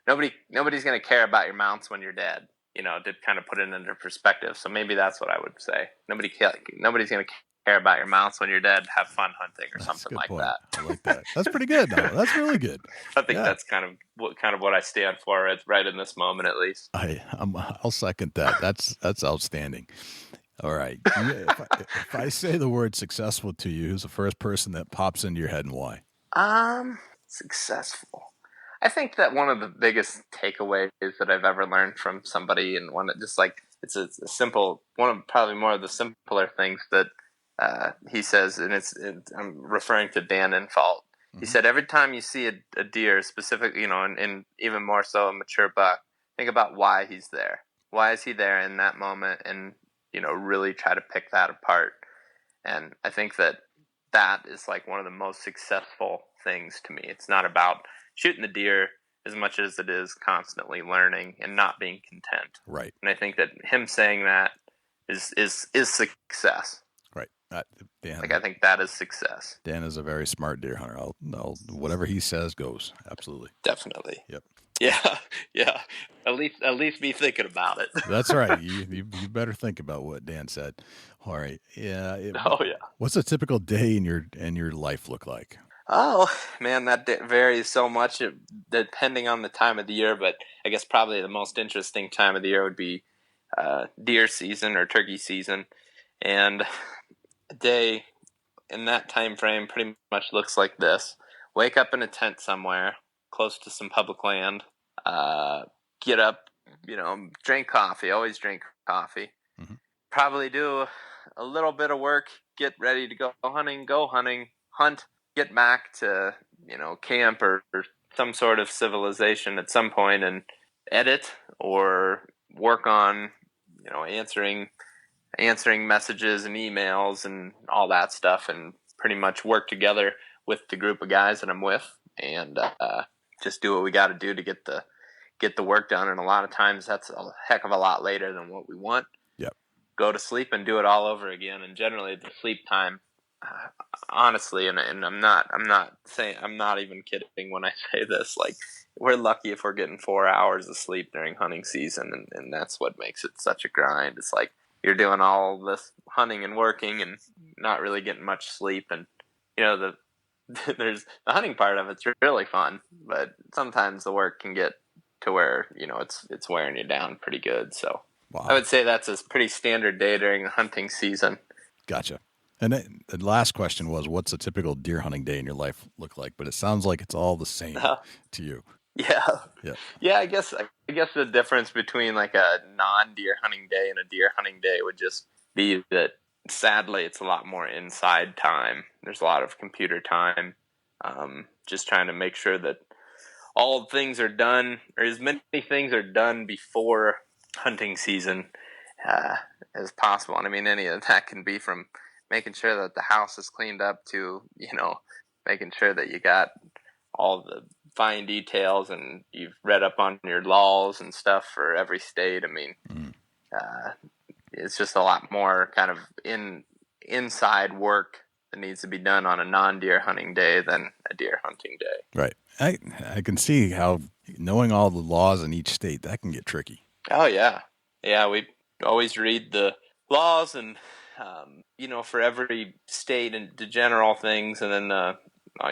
nobody's going to care about your mounts when you're dead, to kind of put it into perspective. So maybe that's what I would say. Nobody's going to care about your mounts when you're dead. Have fun hunting or something like that. I like that. That's pretty good. No, that's really good. I think that's kind of what I stand for right in this moment, at least. I'll second that. That's outstanding. All right. If I say the word successful to you, who's the first person that pops into your head and why? Successful. I think that one of the biggest takeaways that I've ever learned from somebody, and one that just like, it's a simple, one of probably more of the simpler things that he says, and I'm referring to Dan Infault. He said, every time you see a deer, specifically, and even more so a mature buck, think about why he's there. Why is he there in that moment? And, really try to pick that apart. And I think that is like one of the most successful things to me. It's not about shooting the deer as much as it is constantly learning and not being content. Right. And I think that him saying that is success. Right. Dan, I think that is success. Dan is a very smart deer hunter. Whatever he says goes. Absolutely. Definitely. Yep. Yeah. At least be thinking about it. That's right. You better think about what Dan said. All right. Yeah. What's a typical day in your life look like? Oh man, that varies so much depending on the time of the year. But I guess probably the most interesting time of the year would be deer season or turkey season, and a day in that time frame pretty much looks like this: wake up in a tent somewhere close to some public land, get up, drink coffee. Always drink coffee. Mm-hmm. Probably do a little bit of work, get ready to go hunting, hunt, get back to, camp or some sort of civilization at some point, and edit or work on, answering messages and emails and all that stuff, and pretty much work together with the group of guys that I'm with, and just do what we got to do to get the work done. And a lot of times that's a heck of a lot later than what we want. Yep. Go to sleep and do it all over again. And generally the sleep time, honestly, and I'm not even kidding when I say this, like, we're lucky if we're getting 4 hours of sleep during hunting season, and that's what makes it such a grind. It's like you're doing all this hunting and working and not really getting much sleep, and there's the hunting part of it's really fun, but sometimes the work can get to where it's wearing you down pretty good. So wow. I would say that's a pretty standard day during the hunting season. Gotcha. And the last question was, what's a typical deer hunting day in your life look like? But it sounds like it's all the same to you. Yeah. I guess the difference between like a non-deer hunting day and a deer hunting day would just be that sadly it's a lot more inside time. There's a lot of computer time, just trying to make sure that all things are done, or as many things are done before hunting season as possible. And I mean, any of that can be from making sure that the house is cleaned up to, making sure that you got all the fine details and you've read up on your laws and stuff for every state. I mean, it's just a lot more kind of inside work that needs to be done on a non-deer hunting day than a deer hunting day. Right. I can see how knowing all the laws in each state, that can get tricky. Oh, yeah. Yeah, we always read the laws and, for every state and the general things. And then,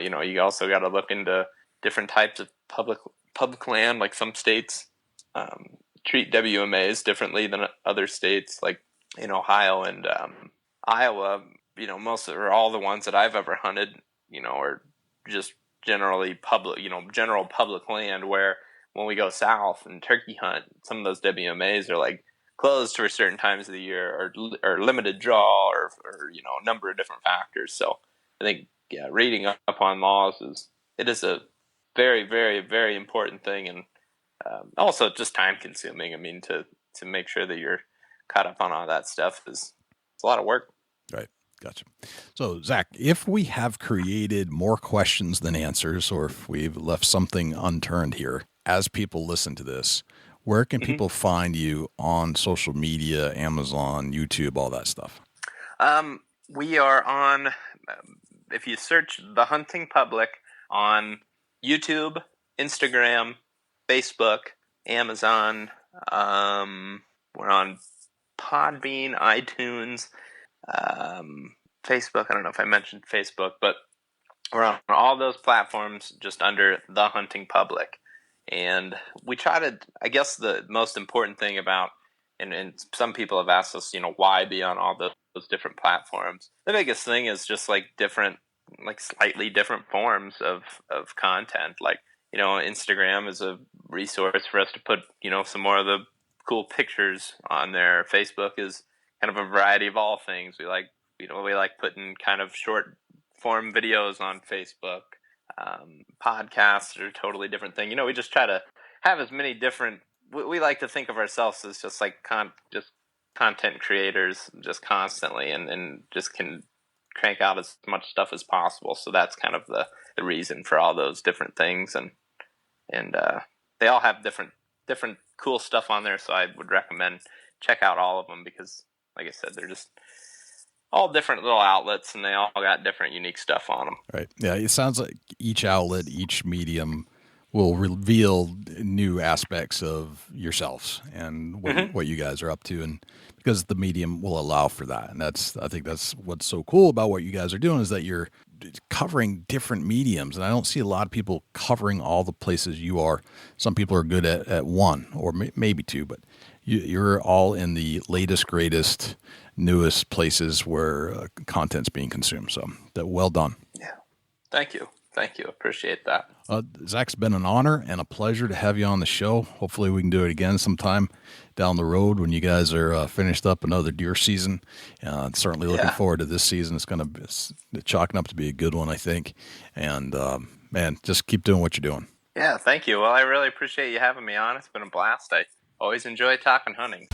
you also got to look into different types of public land. Like some states treat WMAs differently than other states. Like in Ohio and Iowa, most or all the ones that I've ever hunted, are just generally public, general public land, where when we go south and turkey hunt, some of those WMAs are like closed for certain times of the year or limited draw or a number of different factors. So I think, reading up on laws is a very, very, very important thing. And also just time consuming. I mean, to make sure that you're caught up on all that stuff it's a lot of work. Right. Gotcha. So, Zach, if we have created more questions than answers, or if we've left something unturned here, as people listen to this, where can people find you on social media, Amazon, YouTube, all that stuff? We are on, if you search The Hunting Public on YouTube, Instagram, Facebook, Amazon, we're on Podbean, iTunes, Facebook. I don't know if I mentioned Facebook, but we're on all those platforms just under The Hunting Public. And we try to, I guess the most important thing about, and some people have asked us, why be on all those different platforms? The biggest thing is just like slightly different forms of content. Like, Instagram is a resource for us to put, some more of the cool pictures on there. Facebook is kind of a variety of all things. We like putting kind of short form videos on Facebook. Podcasts are a totally different thing. We just try to have as many different, we like to think of ourselves as just like just content creators just constantly and just can crank out as much stuff as possible. So that's kind of the reason for all those different things. And they all have different cool stuff on there. So I would recommend check out all of them because, like I said, they're just all different little outlets and they all got different unique stuff on them. Right. Yeah. It sounds like each outlet, each medium will reveal new aspects of yourselves and what you guys are up to. And because the medium will allow for that. And I think that's what's so cool about what you guys are doing is that you're covering different mediums. And I don't see a lot of people covering all the places you are. Some people are good at one or maybe two, but you're all in the latest, greatest, newest places where content's being consumed. So well done. Yeah. Thank you. Appreciate that. Zach, it's been an honor and a pleasure to have you on the show. Hopefully we can do it again sometime down the road when you guys are finished up another deer season. Certainly looking forward to this season. It's going to be chalking up to be a good one, I think. And, man, just keep doing what you're doing. Yeah, thank you. Well, I really appreciate you having me on. It's been a blast. I always enjoy talking hunting.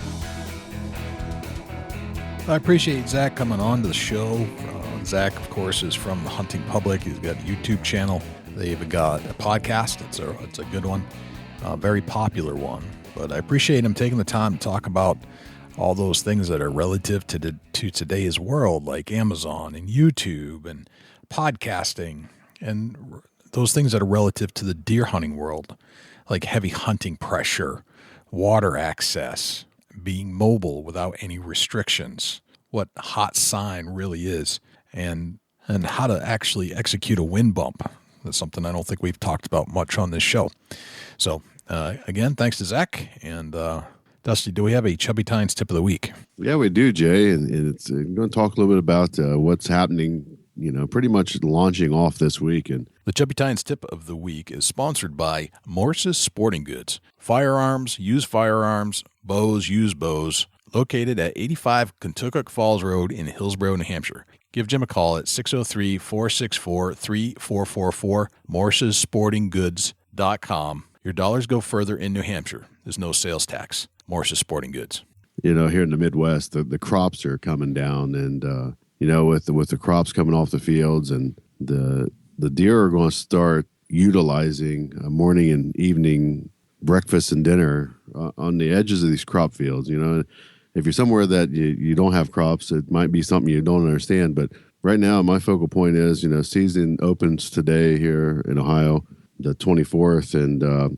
I appreciate Zach coming on to the show. Zach, of course, is from The Hunting Public. He's got a YouTube channel. They've got a podcast. It's a good one, a very popular one. But I appreciate him taking the time to talk about all those things that are relative to today's world, like Amazon and YouTube and podcasting, and those things that are relative to the deer hunting world, like heavy hunting pressure, water access, being mobile without any restrictions, what HOTLINE really is, and how to actually execute a wind bump. That's something I don't think we've talked about much on this show. So, again, thanks to Zach. And Dusty, do we have a Chubby Tines tip of the week? Yeah, we do, Jay. And it's I'm going to talk a little bit about what's happening, pretty much launching off this week. And the Chubby Tines tip of the week is sponsored by Morse's Sporting Goods. Firearms, used firearms, bows, used bows, located at 85 Kentucky Falls Road in Hillsborough, New Hampshire. Give Jim a call at 603-464-3444, morsessportinggoods.com. Libsyn&nbsp.com. Your dollars go further in New Hampshire. There's no sales tax. Morris's Sporting Goods. You know, here in the Midwest, the crops are coming down, and you know, with the crops coming off the fields, and the deer are going to start utilizing morning and evening breakfast and dinner on the edges of these crop fields. You know, if you're somewhere that you don't have crops, it might be something you don't understand. But right now, my focal point is, you know, season opens today here in Ohio, the 24th, and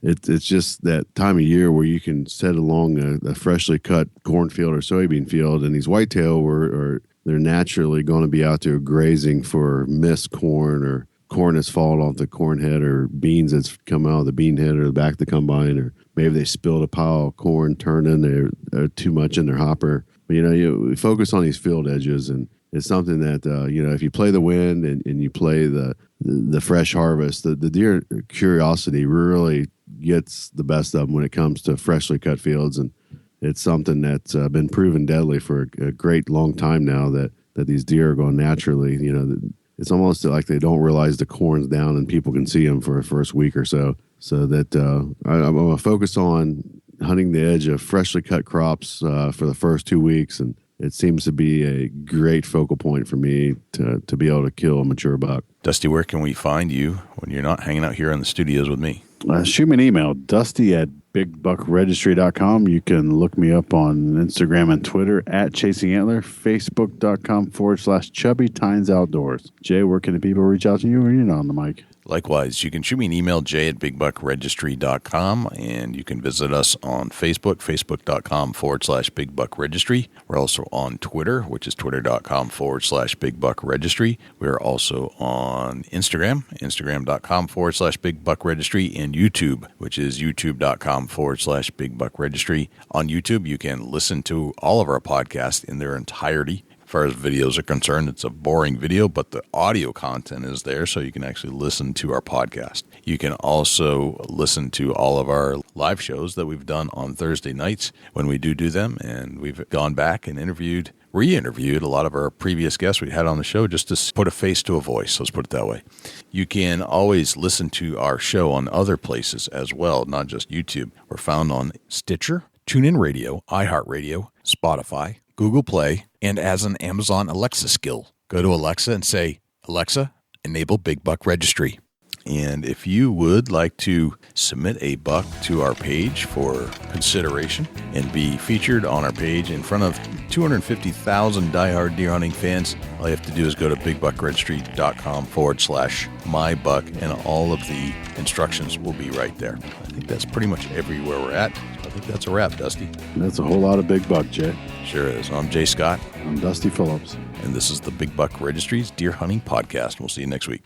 it's just that time of year where you can set along a freshly cut cornfield or soybean field, and these whitetail they're naturally going to be out there grazing for missed corn, or corn that's fallen off the corn head, or beans that's come out of the bean head or the back of the combine, or maybe they spilled a pile of corn, turned in there too much in their hopper. But, you know, you focus on these field edges, and it's something that, you know, if you play the wind and you play the fresh harvest, the deer curiosity really gets the best of them when it comes to freshly cut fields. And it's something that's been proven deadly for a great long time now, that these deer are going naturally. You know, it's almost like they don't realize the corn's down and people can see them for a first week or so. So that I'm going to focus on hunting the edge of freshly cut crops for the first 2 weeks. And it seems to be a great focal point for me to be able to kill a mature buck. Dusty, where can we find you when you're not hanging out here in the studios with me? Shoot me an email, dusty@bigbuckregistry.com. You can look me up on Instagram and Twitter @ChasingAntler, Facebook.com/Chubby Tines Outdoors. Jay, where can the people reach out to you when you're not on the mic? Likewise, you can shoot me an email, jay@bigbuckregistry.com, and you can visit us on Facebook, facebook.com/bigbuckregistry. We're also on Twitter, which is twitter.com/bigbuckregistry. We're also on Instagram, instagram.com/bigbuckregistry, and YouTube, which is youtube.com/bigbuckregistry. On YouTube, you can listen to all of our podcasts in their entirety. As far as videos are concerned, it's a boring video, but the audio content is there, so you can actually listen to our podcast. You can also listen to all of our live shows that we've done on Thursday nights when we do them, and we've gone back and re-interviewed a lot of our previous guests we had on the show just to put a face to a voice, let's put it that way. You can always listen to our show on other places as well, not just YouTube. We're found on Stitcher, TuneIn Radio, iHeartRadio, Spotify, Google Play, and as an Amazon Alexa skill. Go to Alexa and say, Alexa, enable Big Buck Registry. And if you would like to submit a buck to our page for consideration and be featured on our page in front of 250,000 diehard deer hunting fans, all you have to do is go to bigbuckregistry.com/mybuck, and all of the instructions will be right there. I think that's pretty much everywhere we're at. I think that's a wrap, Dusty. That's a whole lot of big buck, Jay. Sure is. I'm Jay Scott. I'm Dusty Phillips. And this is the Big Buck Registry's Deer Hunting Podcast. We'll see you next week.